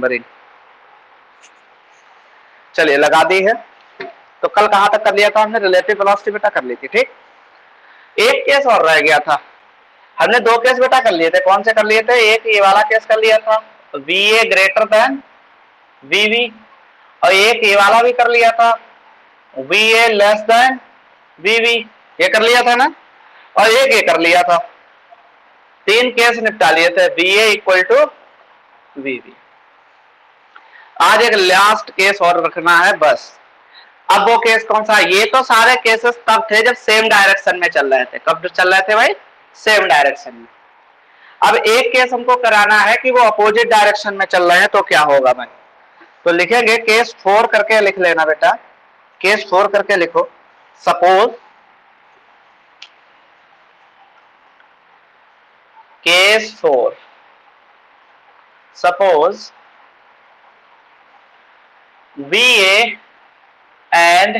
Numbering. चलिए लगा दी है। तो कल कहां तक कर लिया था हमने? रिलेटिव वेलोसिटी बेटा कर ली थी। ठीक, एक केस और रह गया था। हमने दो केस बेटा कर लिए थे। कौन से कर लिए थे? एक ये वाला केस कर लिया था, VA ग्रेटर देन VB, और एक ये वाला भी कर लिया था, VA लेस देन VB। ये कर लिया था ना, और एक ये कर लिया था। तीन केस निपटा लिए थे, VA इक्वल टू VB। आज एक लास्ट केस और रखना है बस। अब वो केस कौन सा? ये तो सारे केसेस तब थे जब सेम डायरेक्शन में चल रहे थे। कब चल रहे थे भाई? सेम डायरेक्शन में। अब एक केस हमको कराना है कि वो अपोजिट डायरेक्शन में चल रहे हैं, तो क्या होगा भाई? तो लिखेंगे केस 4 करके लिख लेना बेटा, केस 4 करके लिखो। Suppose case 4, suppose VA and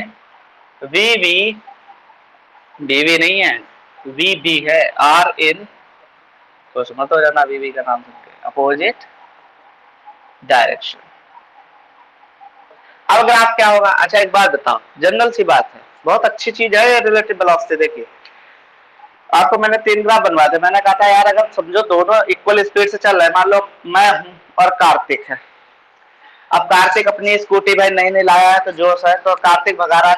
VB, BB नहीं है, VB है, आर इन, तो मत हो जाना VB का नाम सुन के, अपोजिट डायरेक्शन। अब ग्राफ क्या होगा? अच्छा एक बात बताओ, जनरल सी बात है, बहुत अच्छी चीज है रिलेटिव वेलोसिटी। देखिए आपको मैंने 3 ग्राफ बनवाए थे। मैंने कहा था यार अगर समझो दोनों इक्वल स्पीड से चल रहे हैं, मान लो मैं हूं और कार्तिक है। अब कार्तिक अपनी स्कूटी भाई नई नई लाया है तो जोश है, तो कार्तिक भगा रहा है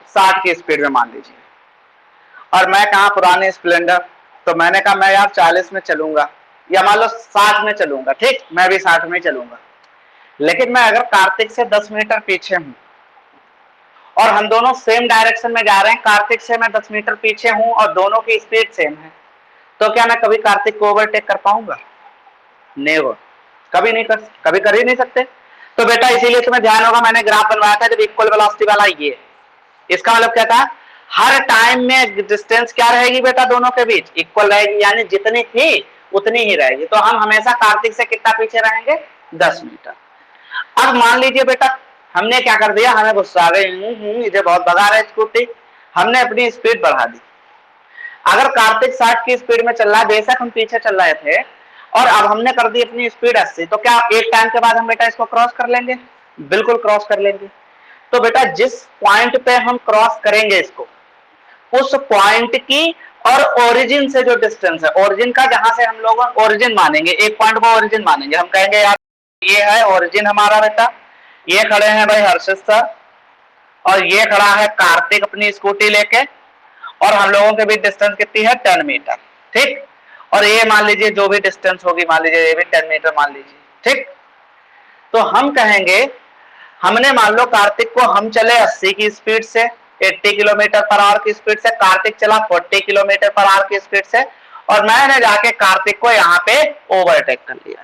60 की स्पीड में मान लीजिए, और मैं कहा पुराने स्प्लेंडर, तो मैंने कहा मैं यार 40 में चलूंगा, या मान लो 60 में चलूंगा। ठीक, मैं भी 60 में चलूंगा। लेकिन मैं अगर कार्तिक से 10 मीटर पीछे हूं और हम दोनों सेम डायरेक्शन में जा रहे हैं, कार्तिक से मैं 10 मीटर पीछे हूं और दोनों की स्पीड सेम है, तो क्या मैं कभी कार्तिक को ओवरटेक कर पाऊंगा? नेवर, कभी नहीं कर, कभी कर ही नहीं सकते। तो बेटा इसीलिए तुम्हें ध्यान होगा मैंने ग्राफ बनवाया था जब इक्वल वेलोसिटी वाला। ये इसका मतलब क्या था? हर टाइम में डिस्टेंस क्या रहेगी बेटा? दोनों के बीच इक्वल रहेगी, यानी जितनी थी उतनी ही रहेगी। तो हम हमेशा कार्तिक से कितना पीछे रहेंगे? 10 मीटर। अब मान लीजिए बेटा हमने क्या कर दिया, हमें गुस्सा आ गई, इसे बहुत भगा रहे स्कूटी, हमने अपनी स्पीड बढ़ा दी। अगर कार्तिक 60 की स्पीड में चल रहा है, बेशक हम पीछे चल रहे थे, और अब हमने कर दी अपनी स्पीड 80, तो क्या एक टाइम के बाद हम बेटा इसको क्रॉस कर लेंगे? बिल्कुल क्रॉस कर लेंगे। तो बेटा जिस पॉइंट पे हम क्रॉस करेंगे इसको, उस पॉइंट की और ओरिजिन से जो डिस्टेंस है, ओरिजिन का जहां से हम लोग ओरिजिन मानेंगे, एक पॉइंट को ओरिजिन मानेंगे, हम कहेंगे यार ये है ओरिजिन हमारा बेटा, ये खड़े हैं भाई हर्षित सर, और ये खड़ा है कार्तिक अपनी स्कूटी लेके, और हम लोगों के बीच डिस्टेंस कितनी है? 10 मीटर। ठीक, और ये मान लीजिए जो भी डिस्टेंस होगी, मान लीजिए ये भी 10 मीटर मान लीजिए। ठीक, तो हम कहेंगे हमने मान लो कार्तिक को, हम चले 80 की स्पीड से, 80 किलोमीटर पर आवर की स्पीड से, कार्तिक चला 40 किलोमीटर पर आवर की स्पीड से, और मैंने जाके कार्तिक को यहाँ पे ओवरटेक कर लिया।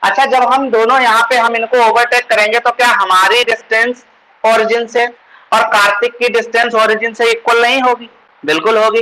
अच्छा जब हम दोनों यहाँ पे हम इनको ओवरटेक करेंगे, तो क्या हमारी डिस्टेंस ओरिजिन से और कार्तिक की डिस्टेंस ओरिजिन से इक्वल नहीं होगी? बिल्कुल होगी।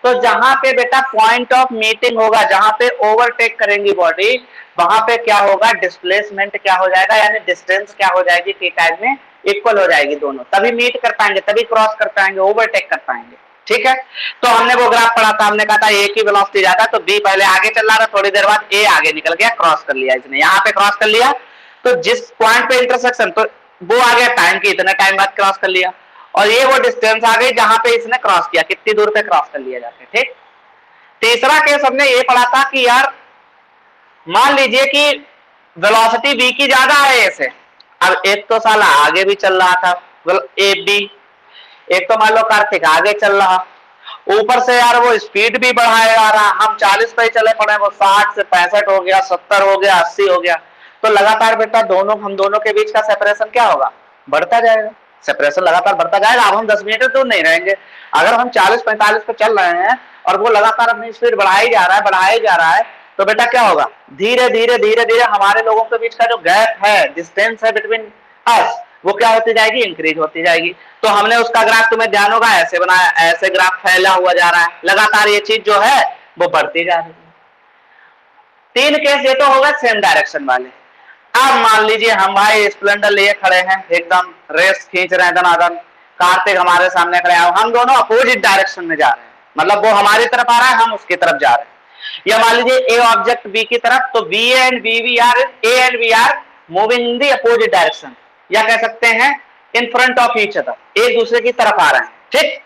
तो जहां पे बेटा पॉइंट ऑफ मीटिंग होगा, जहां पे ओवरटेक करेंगी बॉडी, वहां पे क्या होगा? डिस्प्लेसमेंट क्या हो जाएगा, यानी डिस्टेंस क्या हो जाएगी? टी टाइम में इक्वल हो जाएगी दोनों, तभी मीट कर पाएंगे, तभी क्रॉस कर पाएंगे, ओवरटेक कर पाएंगे। ठीक है, तो हमने वो ग्राफ पढ़ा था, हमने कहा था ए की वेलोसिटी ज्यादा, तो बी पहले आगे चल रहा था, थोड़ी देर बाद ए आगे निकल गया, क्रॉस कर लिया इसने, यहाँ पे क्रॉस कर लिया, तो जिस पॉइंट पे इंटरसेक्शन, तो वो आ गया टाइम की, इतने टाइम बाद क्रॉस कर लिया, और ये वो डिस्टेंस आ गई जहां पे इसने क्रॉस किया, कितनी दूर पे क्रॉस कर लिया जाके। ठीक, तीसरा केस हमने ये पढ़ा था कि यार मान लीजिए कि वेलोसिटी बी की ज्यादा है ऐसे, अब एक तो साला आगे भी चल रहा था ए बी, एक तो मान लो कार्तिक आगे चल रहा, ऊपर से यार वो स्पीड भी बढ़ाया जा रहा, हम 40 पे चले पड़े, वो 60 से 65 हो गया, 70 हो गया, 80 हो गया, तो लगातार बेटा हम दोनों के बीच का सेपरेशन क्या होगा? बढ़ता जाएगा, सेपरेशन लगातार बढ़ता जाएगा। अब हम 10 मीटर दूर नहीं रहेंगे, अगर हम 40-45 पे चल रहे हैं और वो लगातार अपनी स्पीड बढ़ाई जा रहा है, बढ़ाई जा रहा है, तो बेटा क्या होगा? धीरे धीरे धीरे धीरे हमारे लोगों के बीच का जो गैप है, डिस्टेंस है बिटवीन अस, वो क्या होती जाएगी? इंक्रीज होती जाएगी। तो हमने उसका ग्राफ, तुम्हें ध्यान होगा, ऐसे बनाया, ऐसे ग्राफ फैला हुआ जा रहा है, लगातार ये चीज जो है वो बढ़ती जा रही है। 3 केस ये तो होगा सेम डायरेक्शन वाले। अब मान लीजिए हम भाई स्प्लेंडर लिए खड़े हैं, एकदम रेस खींच रहे हैं दनादन, कार्तिक हमारे सामने खड़े हैं, हम दोनों अपोजिट डायरेक्शन में जा रहे हैं, मतलब वो हमारी तरफ आ रहा है, हम उसकी तरफ जा रहे हैं। या मान लीजिए ए ऑब्जेक्ट बी की तरफ, तो B and B are A and B are moving in the opposite direction, या कह सकते हैं in front of each other, एक दूसरे की तरफ आ रहे हैं। ठीक,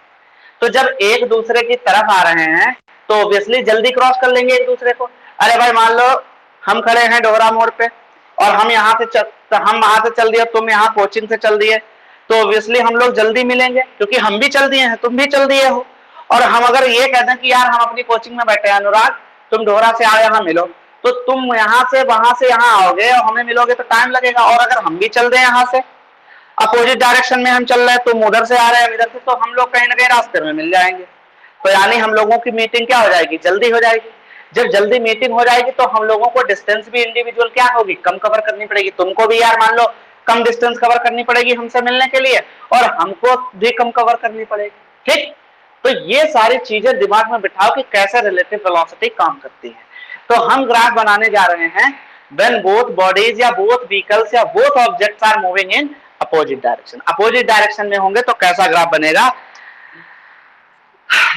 तो जब एक दूसरे की तरफ आ रहे हैं तो ऑब्वियसली जल्दी क्रॉस कर लेंगे एक दूसरे को। अरे भाई मान लो हम खड़े हैं डोहरा मोड़ पे और हम यहाँ से हम वहां से चल दिए, तुम यहाँ कोचिंग से चल दिए, तो ऑब्वियसली हम लोग जल्दी मिलेंगे क्योंकि हम भी चल दिए हैं, तुम भी चल दिए हो। और हम अगर ये कहते हैं कि यार हम अपनी कोचिंग में बैठे हैं अनुराग, तुम डोहरा से आओ यहाँ मिलो, तो तुम यहाँ से वहां से यहाँ आओगे और हमें मिलोगे तो टाइम लगेगा। और अगर हम भी चल दें यहाँ से अपोजिट डायरेक्शन में हम चल रहे हैं, तुम उधर से आ रहे हैं इधर से, तो हम लोग कहीं ना कहीं रास्ते में मिल जाएंगे। तो यानी हम लोगों की मीटिंग क्या हो जाएगी, जल्दी हो जाएगी। जब जल्दी मीटिंग हो जाएगी तो हम लोगों को डिस्टेंस भी इंडिविजुअल क्या होगी, कम कवर करनी पड़ेगी। तुमको भी यार मान लो कम डिस्टेंस कवर करनी पड़ेगी हमसे मिलने के लिए, और हमको भी कम कवर करनी पड़ेगी। ठीक, तो ये सारी चीजें दिमाग में बिठाओ कि कैसे रिलेटिव वेलोसिटी काम करती है। तो हम ग्राफ बनाने जा रहे हैं when both bodies या both vehicles या both objects are moving in opposite direction. Opposite direction में होंगे तो कैसा ग्राफ बनेगा,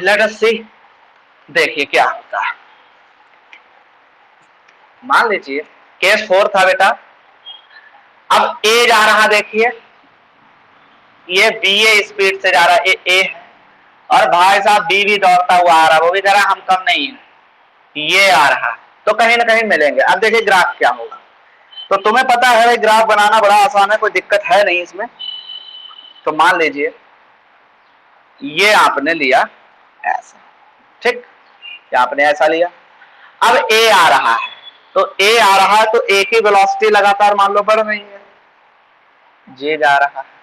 लेट अस सी। देखिए क्या होता है, मान लीजिए केस 4 था बेटा, अब ए जा रहा, देखिए ये बी ए स्पीड से जा रहा है, ए है, और भाई साहब बी भी दौड़ता हुआ आ रहा, वो भी जरा हम कम नहीं है, ये आ रहा, तो कहीं ना कहीं मिलेंगे। अब देखिए ग्राफ क्या होगा, तो तुम्हें पता है ग्राफ बनाना बड़ा आसान है, कोई दिक्कत है नहीं इसमें। तो मान लीजिए ये आपने लिया ऐसा, ठीक, ये आपने ऐसा लिया। अब ए आ रहा है, तो ए आ रहा है तो ए की वेलोसिटी लगातार मान लो बढ़ रही है, जे जा रहा है,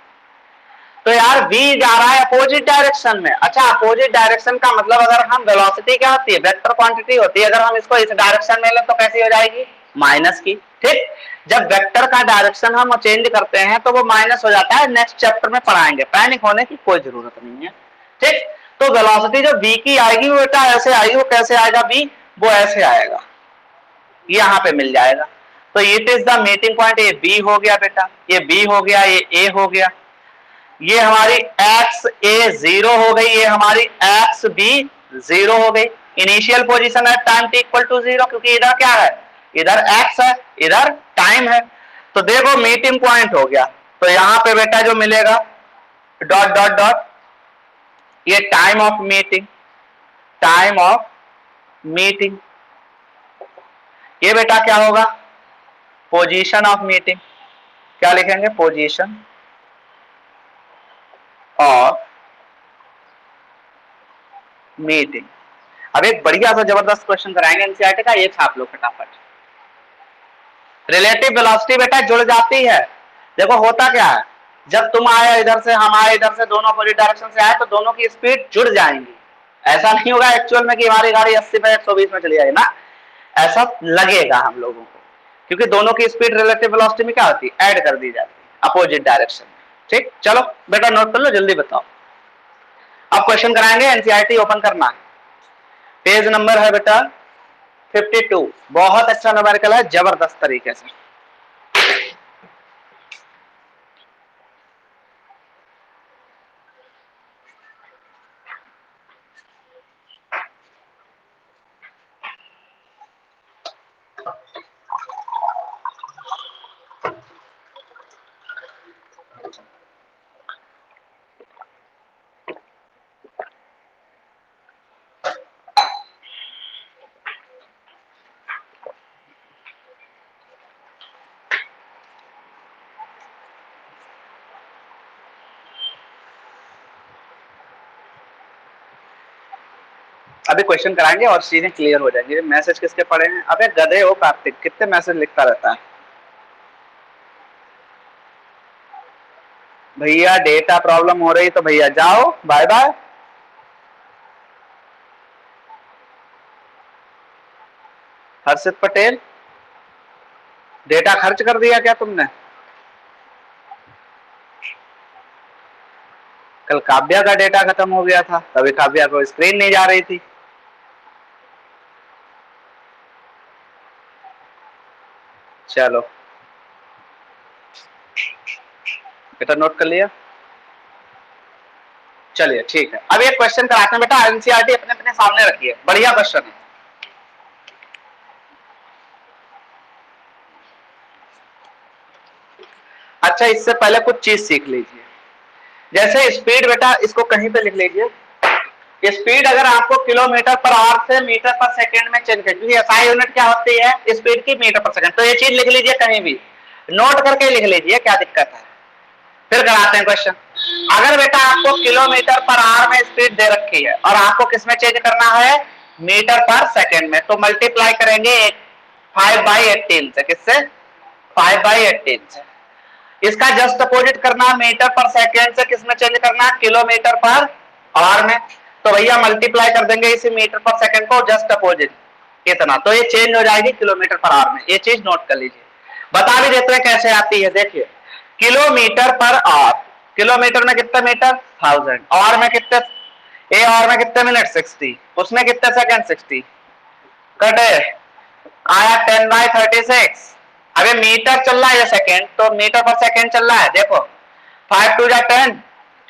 तो यार v जा रहा है अपोजिट डायरेक्शन में। अच्छा, अपोजिट डायरेक्शन का मतलब अगर हम वेलोसिटी क्या होती है, वेक्टर क्वांटिटी होती है, अगर हम इसको इस डायरेक्शन में लें तो कैसी हो जाएगी, माइनस की। ठीक, जब वेक्टर का डायरेक्शन हम चेंज करते हैं तो वो माइनस हो जाता है, नेक्स्ट चैप्टर में पढ़ाएंगे, पैनिक होने की कोई जरूरत नहीं है। ठीक, तो वेलोसिटी जो v की आएगी वो बेटा ऐसे आएगी, वो कैसे आएगा v, वो ऐसे आएगा, यहाँ पे मिल जाएगा। तो it is the meeting point, ये b हो गया बेटा, ये b हो गया, ये a हो गया, ये हमारी एक्स ए 0 हो गई, ये हमारी एक्स बी 0 हो गई। इनिशियल पोजीशन है टाइम टी इक्वल टू 0, क्योंकि इधर क्या है, इधर एक्स है, इधर टाइम है। तो देखो मीटिंग पॉइंट हो गया, तो यहां पे बेटा जो मिलेगा डॉट डॉट डॉट, ये time of meeting, time of meeting, ये बेटा क्या होगा, पोजीशन ऑफ मीटिंग, क्या लिखेंगे, पोजीशन ऑफ मीटिंग। अब एक बढ़िया सा जबरदस्त क्वेश्चन कराएंगे एनसीईआरटी का, ये छाप लो फटाफट। रिलेटिव वेलोसिटी बेटा जुड़ जाती है। देखो होता क्या है, जब तुम आए इधर से, हम आए इधर से, दोनों अपोजिट डायरेक्शन से आए, तो दोनों की स्पीड जुड़ जाएंगी। ऐसा नहीं होगा एक्चुअल में कि हमारी गाड़ी 80 पे 120 में चली जाएगी ना, ऐसा लगेगा हम लोगों को, क्योंकि दोनों की स्पीड रिलेटिव वेलोसिटी में क्या होती है, ऐड कर दी जाती है अपोजिट डायरेक्शन में। ठीक, चलो बेटा नोट कर लो, जल्दी बताओ। अब क्वेश्चन कराएंगे, एनसीईआरटी ओपन करना है, पेज नंबर है बेटा 52, बहुत अच्छा न्यूमेरिकल है, जबरदस्त तरीके से। अभी क्वेश्चन कराएंगे और चीजें क्लियर हो जाएंगी। मैसेज किसके पड़े हैं, अबे गधे हो कार्तिक, कितने मैसेज लिखता रहता है भैया, डेटा प्रॉब्लम हो रही तो भैया जाओ, बाय बाय। हर्षित पटेल, डेटा खर्च कर दिया क्या तुमने, कल काव्या का डेटा खत्म हो गया था, तभी काव्या को स्क्रीन नहीं जा रही थी। चलो बेटा नोट कर लिया, चलिए ठीक है। अब एक क्वेश्चन कराते हैं बेटा, एनसीईआरटी अपने अपने सामने रखिए, बढ़िया क्वेश्चन है। अच्छा, इससे पहले कुछ चीज सीख लीजिए। जैसे स्पीड बेटा, इसको कहीं पे लिख लीजिए। स्पीड अगर आपको किलोमीटर पर आवर से मीटर पर सेकंड में चेंज करनी है, SI यूनिट क्या होती है स्पीड की, मीटर पर सेकंड, तो ये चीज लिख लीजिए, कहीं भी नोट करके लिख लीजिए, क्या दिक्कत है। फिर कराते हैं क्वेश्चन। अगर बेटा आपको किलोमीटर पर आवर में स्पीड दे रखी है और आपको किसमें चेंज करना है, मीटर पर सेकंड में, तो मल्टीप्लाई करेंगे 5/18 से, किससे 5/18 से। इसका जस्ट अपोजिट करना मीटर पर सेकंड से किसमें चेंज करना, किलोमीटर पर आवर में, तो भैया मल्टीप्लाई कर देंगे इसी मीटर पर सेकंड को जस्ट अपोजिट कितना, तो ये चेंज हो जाएगी किलोमीटर पर आवर में। ये चीज नोट कर लीजिए। बता भी देते हैं कैसे आती है, देखिए किलोमीटर पर आवर, किलोमीटर में कितने मीटर 1000, आवर में कितने, ए आवर में कितने मिनट 60, उसमें कितने सेकंड 60, कटे आया 10/36। अबे मीटर चल रहा है या सेकंड, तो मीटर पर सेकंड चल रहा है, देखो 5 2 10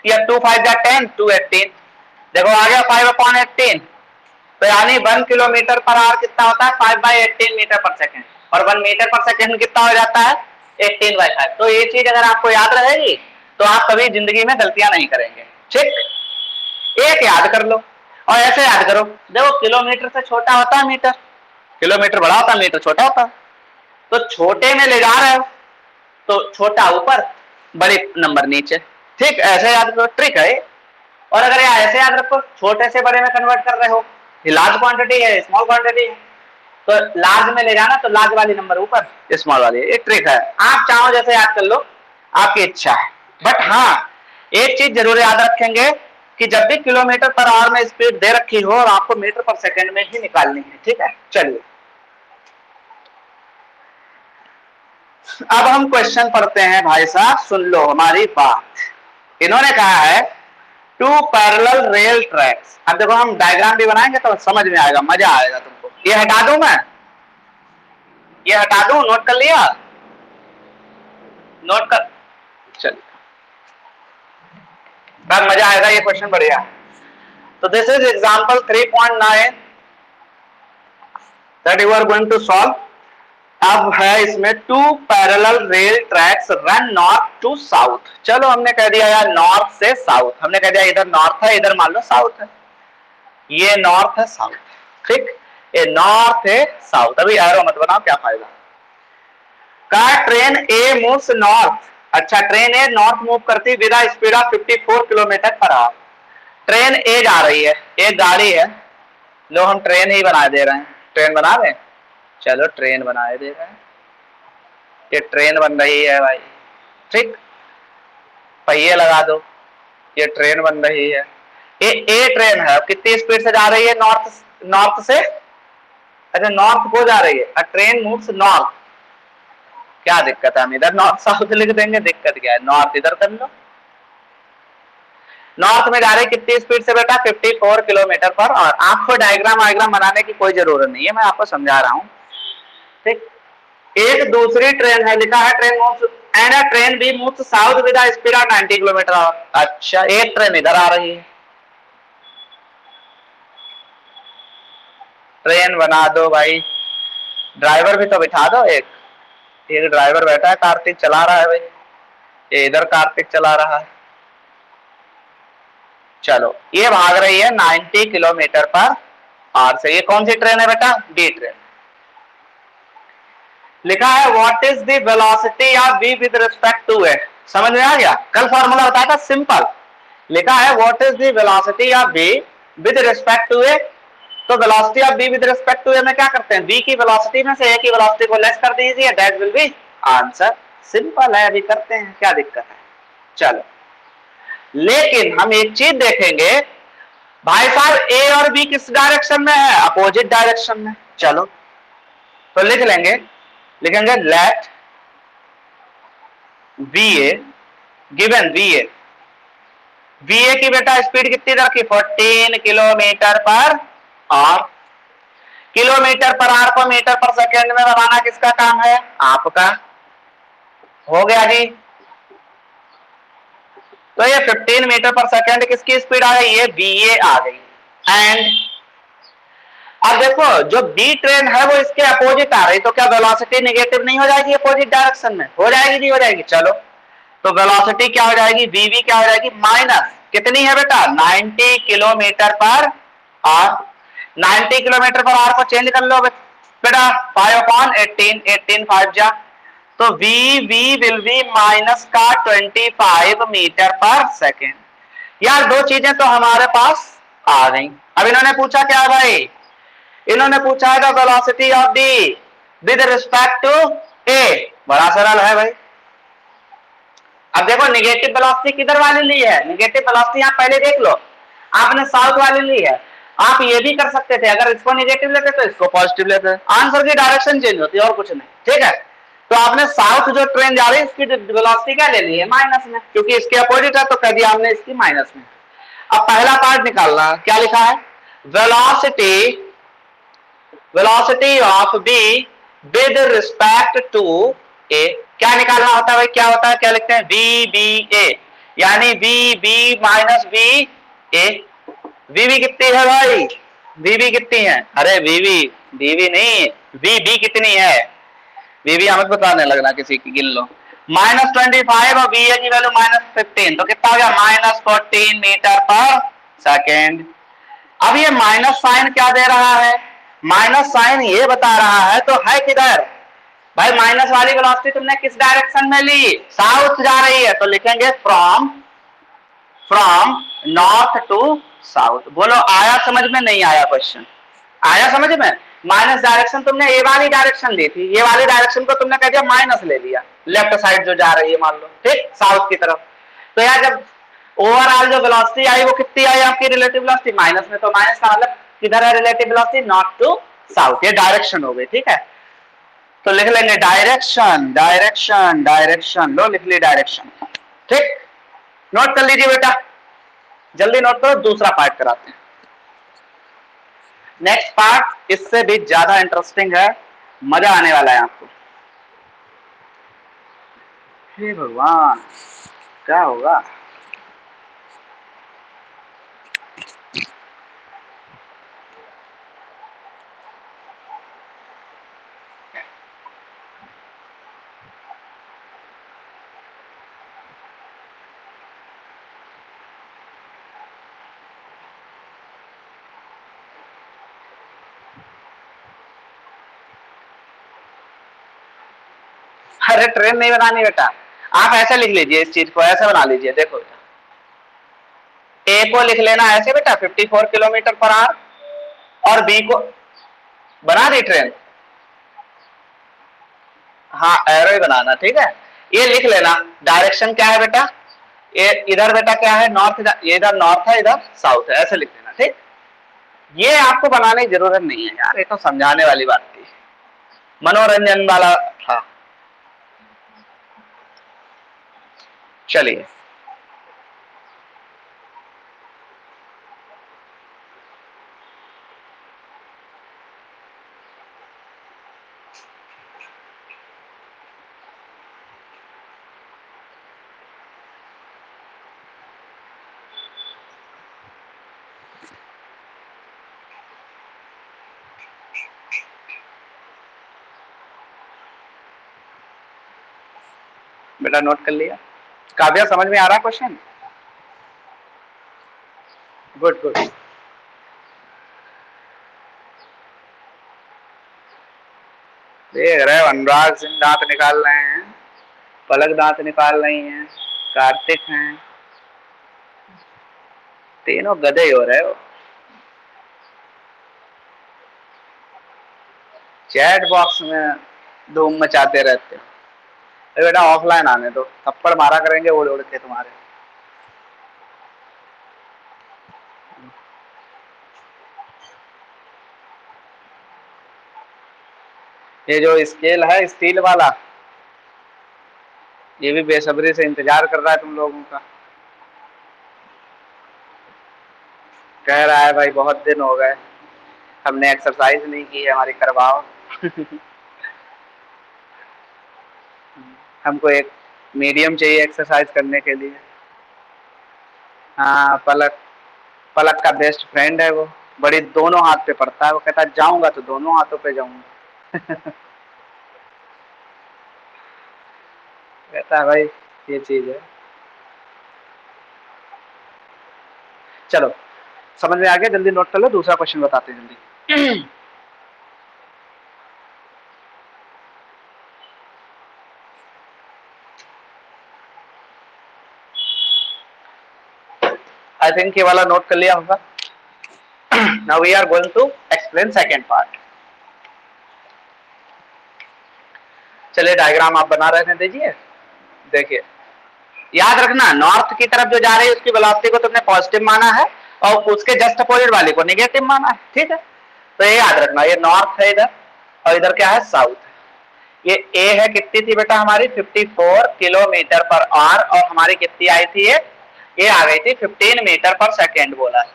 या 2 5 10 218, देखो आ गया 5/18, तो यानी 1 किलोमीटर पर आवर कितना होता है 5/18 मीटर पर सेकंड, और 1 मीटर पर सेकंड कितना हो जाता है 18/5। तो ये चीज अगर आपको याद रहेगी तो आप कभी जिंदगी में गलतियां नहीं करेंगे, ठीक। एक याद कर लो और ऐसे याद करो, देखो किलोमीटर से छोटा होता है मीटर, किलोमीटर बड़ा होता है मीटर छोटा होता है, तो छोटे में ले जा रहे हो तो छोटा ऊपर बड़े नंबर नीचे, ठीक, ऐसे याद करो, ट्रिक है। और अगर ऐसे याद रखो, छोटे से बड़े में कन्वर्ट कर रहे हो, ये लार्ज क्वांटिटी है स्मॉल क्वांटिटी है, तो लार्ज में ले जाना तो लार्ज वाली नंबर ऊपर, स्मॉल वाली, ये ट्रिक है। आप चाहो जैसे याद कर लो, आपकी इच्छा है। बट हाँ, एक चीज जरूर याद रखेंगे कि जब भी किलोमीटर पर आवर में स्पीड दे रखी हो और आपको मीटर पर सेकंड में ही निकालनी है, ठीक है। चलिए अब हम क्वेश्चन पढ़ते हैं, भाई साहब सुन लो हमारी बात। इन्होंने कहा है 2 पैरेलल रेल ट्रैक्स। अब देखो हम डायग्राम भी बनाएंगे तो समझ में आएगा, मजा आएगा तुमको। ये हटा दूं मैं, ये हटा दूं, नोट कर लिया, नोट कर, चलिए तब मजा आएगा, ये क्वेश्चन बढ़िया। तो this is example 3.9 that you are going to solve. अब है इसमें 2 parallel rail tracks run north to south. चलो हमने कह दिया यार नॉर्थ से साउथ, हमने कह दिया इधर नॉर्थ है, इधर मान लो साउथ है, ये नॉर्थ है साउथ, ठीक, ये नॉर्थ है साउथ। अभी एरो मत बनाओ, क्या फायदा। का ट्रेन ए मूव्स नॉर्थ, अच्छा ट्रेन ए नॉर्थ मूव करती with speed of 54 kilometre per hour. Train A जा रही है, एक गाड़ी है, लो हम ट्रेन ही बना दे रहे हैं, ट्रेन बना दें, चलो ट्रेन बनाए दे रहे हैं, ये ट्रेन बन रही है भाई, ठीक, पहिए लगा दो, ये ट्रेन बन रही है। ये ए ट्रेन है, कितनी स्पीड से जा रही है, नॉर्थ, नॉर्थ से, अच्छा नॉर्थ को जा रही है, ट्रेन मूव्स नॉर्थ, क्या दिक्कत है, हम इधर नॉर्थ साउथ लिख देंगे, दिक्कत क्या है, नॉर्थ इधर कर लो। नॉर्थ में जा रही कितनी स्पीड से बेटा 54 किलोमीटर पर, और आपको डायग्राम वायग्राम बनाने की कोई जरूरत नहीं है, मैं आपको समझा रहा हूं, ठीक। एक दूसरी ट्रेन है, लिखा है train moves and a train B moves south with a speed of 90 kilometre hour. अच्छा एक ट्रेन इधर आ रही है, ट्रेन बना दो भाई, ड्राइवर भी तो बिठा दो, एक ड्राइवर बैठा है, कार्तिक चला रहा है भाई, ये इधर कार्तिक चला रहा है। चलो ये भाग रही है 90 किलोमीटर पर आवर से, ये कौन सी ट्रेन है बेटा, डी ट्रेन। लिखा है what is the velocity of v with respect to A, समझ में आ गया, कल फॉर्मूला बताया था सिंपल। लिखा है what is the velocity of v with respect to A, तो velocity of v with respect to A में क्या करते हैं, v की वेलोसिटी में से a की वेलोसिटी को लेस कर दीजिए, that will be answer, simple है, अभी करते हैं, क्या दिक्कत है। चलो लेकिन हम एक चीज देखेंगे भाई साहब, ए और बी किस डायरेक्शन में है, अपोजिट डायरेक्शन में। चलो तो लिख लेंगे, लिखेंगे let v A given v A की बेटा स्पीड कितनी रखी 14 kilometre per hour. Kilometre per hour को मीटर पर सेकंड में बनाना किसका काम है, आपका, हो गया जी। तो ये 15 मीटर पर सेकंड किसकी स्पीड आ गई, ये वी ए आ गई। एंड अब देखो जो बी ट्रेन है वो इसके अपोजिट आ रही, तो क्या वेलोसिटी नेगेटिव नहीं हो जाएगी अपोजिट डायरेक्शन में, हो जाएगी जी, हो जाएगी। चलो तो वेलोसिटी क्या हो जाएगी, वीवी क्या हो जाएगी, माइनस कितनी है बेटा 90 kilometre per our. 90 kilometre per hour को चेंज कर लो बेटा 5/18, 18 5 जा, तो वी विल बी माइनस का 25 मीटर पर सेकेंड। यार दो चीजें तो हमारे पास आ गई। अब इन्होंने पूछा क्या भाई, इन्होंने पूछा है the velocity of D with respect to A. बड़ा सरल है भाई। अब देखो निगेटिव वेलोसिटी किधर वाली ली है, निगेटिव वेलोसिटी आप पहले देख लो, आपने साउथ वाली ली है। आप ये भी कर सकते थे, अगर इसको निगेटिव लेते तो इसको पॉजिटिव लेते, आंसर की डायरेक्शन चेंज होती है और कुछ नहीं, ठीक है। तो आपने साउथ जो ट्रेन जा रही है इसकी वेलोसिटी क्या ले ली है, माइनस में, क्योंकि इसके अपोजिट है तो कह दिया हमने इसकी माइनस में। अब पहला पार्ट निकालना, क्या लिखा है, velocity velocity of B with respect to A. क्या निकालना होता है भाई, क्या होता है, क्या लिखते हैं, वी बी ए, यानी वी बी माइनस बी ए। वीवी कितनी है भाई, वीवी कितनी है, अरे वीवी वीवी नहीं, वी बी कितनी है, वीवी हमें बताने लगना किसी की, गिन लो, -25 और वी ए की वैल्यू -15, तो कितना हो गया -14 मीटर पर सेकेंड। अब ये माइनस साइन क्या दे रहा है, माइनस साइन ये बता रहा है तो है किधर भाई, माइनस वाली वेलोसिटी तुमने किस डायरेक्शन में ली, साउथ जा रही है, तो लिखेंगे फ्रॉम नॉर्थ टू साउथ। बोलो आया समझ में, नहीं आया क्वेश्चन, आया समझ में। माइनस डायरेक्शन तुमने ये वाली डायरेक्शन ली थी, ये वाली डायरेक्शन को तुमने कह दिया माइनस ले लिया, लेफ्ट साइड जो जा रही है मान लो, ठीक, साउथ की तरफ। तो यार जब ओवरऑल जो वेलोसिटी आई वो कितनी आई आपकी, रिलेटिव वेलोसिटी माइनस में, तो माइनस का मतलब किधर है relative velocity, north to south, ये डायरेक्शन हो गई, ठीक है। तो लिख लेंगे डायरेक्शन डायरेक्शन डायरेक्शन, लो लिख ली डायरेक्शन, ठीक। नोट कर लीजिए बेटा, जल्दी नोट करो, दूसरा पार्ट कराते हैं। नेक्स्ट पार्ट इससे भी ज्यादा इंटरेस्टिंग है, मजा आने वाला है आपको। हे भगवान क्या होगा, अरे ट्रेन नहीं बनानी बेटा, आप ऐसे लिख लीजिए, इस चीज को ऐसे बना लीजिए, देखो बेटा, ए को लिख लेना ऐसे बेटा 54 किलोमीटर पर आवर, और बी को बना दी ट्रेन, हाँ एरो ही बनाना, ठीक है। ये लिख लेना डायरेक्शन क्या है बेटा, ये इधर बेटा क्या है नॉर्थ, ये इधर नॉर्थ है, इधर साउथ है, ऐसे लिख लेना, ठीक। ये आपको बनाने की जरूरत नहीं है यार, ये तो समझाने वाली बात थी, मनोरंजन वाला था। चलिए बेटा नोट कर लिया, काव्या समझ में आ रहा क्वेश्चन, गुड गुड। देख रहे हो अनुराग सिंह दांत निकाल रहे हैं, पलक दांत निकाल रही हैं, कार्तिक हैं, तीनों गधे हो रहे हो। चैट बॉक्स में धूम मचाते रहते हो। अरे बेटा ऑफलाइन आने दो, थप्पड़ मारा करेंगे उड़ उड़ के तुम्हारे। ये जो स्केल है स्टील वाला, ये भी बेसब्री से इंतजार कर रहा है तुम लोगों का, कह रहा है भाई बहुत दिन हो गए हमने एक्सरसाइज नहीं की है, हमारी करवाओ। हमको एक मीडियम चाहिए एक्सरसाइज करने के लिए। हाँ पलक, पलक का बेस्ट फ्रेंड है वो, बड़ी दोनों हाथ पे पड़ता है, वो कहता है जाऊंगा तो दोनों हाथों पे जाऊंगा। कहता है भाई ये चीज है। चलो समझ में आ गया, जल्दी नोट कर लो, दूसरा क्वेश्चन बताते हैं जल्दी। आई थिंक ये वाला नोट कर लिया होगा। Now we are going to explain second part. चलिए डायग्राम आप बना रहने दीजिए। देखिए याद रखना, नॉर्थ की तरफ जो जा रही है उसकी वेलोसिटी को तुमने पॉजिटिव माना है और उसके जस्ट अपोजिट वाले को नेगेटिव माना है, ठीक है। तो ये याद रखना, ये नॉर्थ है इधर और इधर क्या है, साउथ है। ये ए है, कितनी थी बेटा हमारी 54 किलोमीटर पर आवर, और हमारी कितनी आई थी ये आ गई थी 15 मीटर पर सेकेंड बोला है।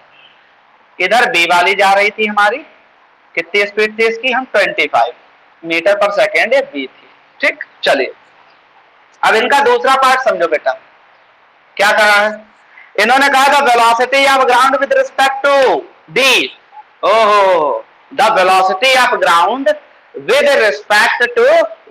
इधर बी वाली जा रही थी हमारी, कितनी स्पीड थी इसकी, हम 25 मीटर पर सेकेंड, ये बी थी, ठीक। चलिए अब इनका दूसरा पार्ट समझो बेटा, क्या कहा है इन्होंने, कहा था velocity of ground with respect to D. ओहो, the velocity of ground with respect to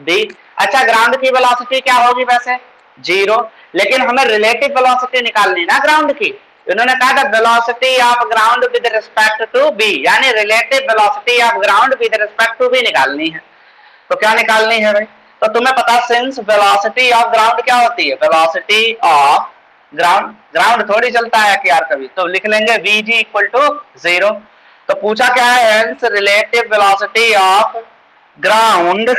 D. अच्छा ग्राउंड की वेलोसिटी क्या होगी वैसे, 0, लेकिन हमें रिलेटिव वेलोसिटी निकालनी ना ग्राउंड की। इन्होंने कहा था velocity of ground with respect to B, यानी relative velocity of ground with respect to B निकालनी है। तो क्या निकालनी है भाई, तो तुम्हें पता सिंस वेलोसिटी ऑफ ग्राउंड क्या होती है, वेलोसिटी ऑफ ग्राउंड, ग्राउंड थोड़ी चलता है कि यार कभी, तो लिख लेंगे vg इक्वल टू 0। तो पूछा क्या है, hence relative velocity of ground.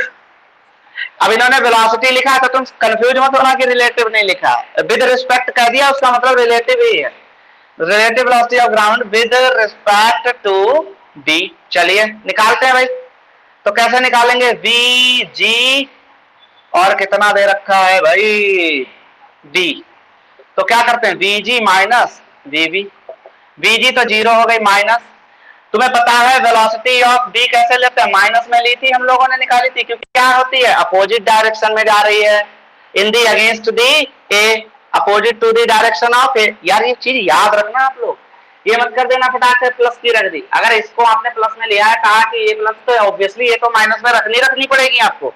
अब इन्होंने वेलोसिटी लिखा है तो तुम कंफ्यूज मत होना कि रिलेटिव नहीं लिखा, विद रिस्पेक्ट कह दिया उसका मतलब रिलेटिव ही है, relative velocity of ground with respect to B. चलिए निकालते हैं भाई, तो कैसे निकालेंगे, वी जी और कितना दे रखा है भाई बी, तो क्या करते हैं वीजी माइनस वीवी, वीजी तो 0 हो गई माइनस, तुम्हें पता है वेलोसिटी ऑफ बी कैसे लेते हैं, माइनस में ली थी हम लोगों ने, निकाली थी, क्योंकि क्या होती है अपोजिट डायरेक्शन में जा रही है, in the against the A, opposite to the direction of A. यार ये चीज याद रखना आप लोग, ये मत कर देना फटाक से प्लस की रख दी, अगर इसको आपने प्लस में लिया है, कहा कि ये प्लस, तो ऑब्वियसली ये तो माइनस में रखनी पड़ेगी आपको,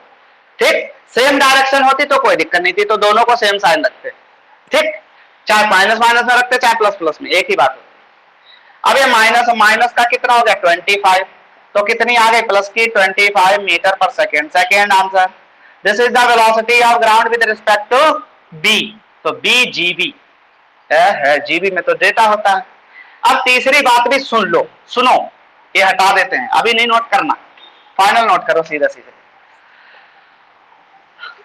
ठीक। सेम डायरेक्शन होती तो कोई दिक्कत नहीं थी, तो दोनों को सेम साइन रखते, ठीक, चाहे माइनस माइनस में रखते चाहे प्लस प्लस में, एक ही बात होती। अब ये माइनस माइनस का कितना हो गया 25, तो कितनी आ गई प्लस की 25 metre per second, second answer. This is the velocity of ground with respect to B, तो बी जीबी है, जीबी में तो डेटा होता है। अब तीसरी बात भी सुन लो, सुनो, ये हटा देते हैं, अभी नहीं नोट करना, फाइनल नोट करो सीधा सीधे।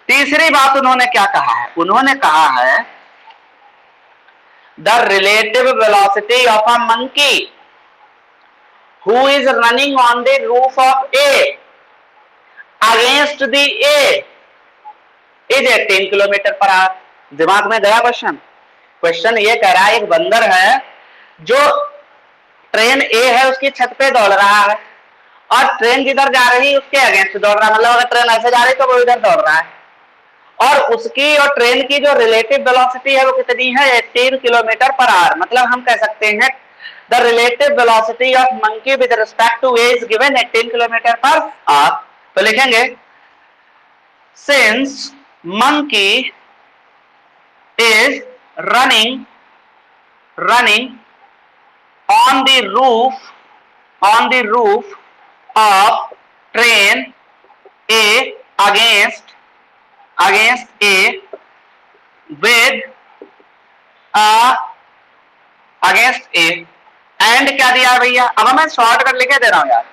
तीसरी बात उन्होंने क्या कहा है, उन्होंने कहा है the relative velocity of a monkey who is running on the roof of A against the A is 18 kilometre per our. दिमाग में गया क्वेश्चन, क्वेश्चन ये कह रहा है एक बंदर है जो ट्रेन ए है उसकी छत पे दौड़ रहा है, और ट्रेन जिधर जा रही है उसके अगेंस्ट दौड़ रहा है, मतलब अगर ट्रेन ऐसे जा रही है तो वो इधर दौड़ रहा है, और उसकी और ट्रेन की जो रिलेटिव वेलोसिटी है वो कितनी है 18 किलोमीटर पर आवर। मतलब हम कह सकते हैं the relative velocity of monkey with respect to A is given 18 kilometre per hour. तो लिखेंगे since monkey is running on the roof of train A against A with against A and क्या दिया भैया, अब मैं शॉर्टकट लिखे दे रहा हूं यार,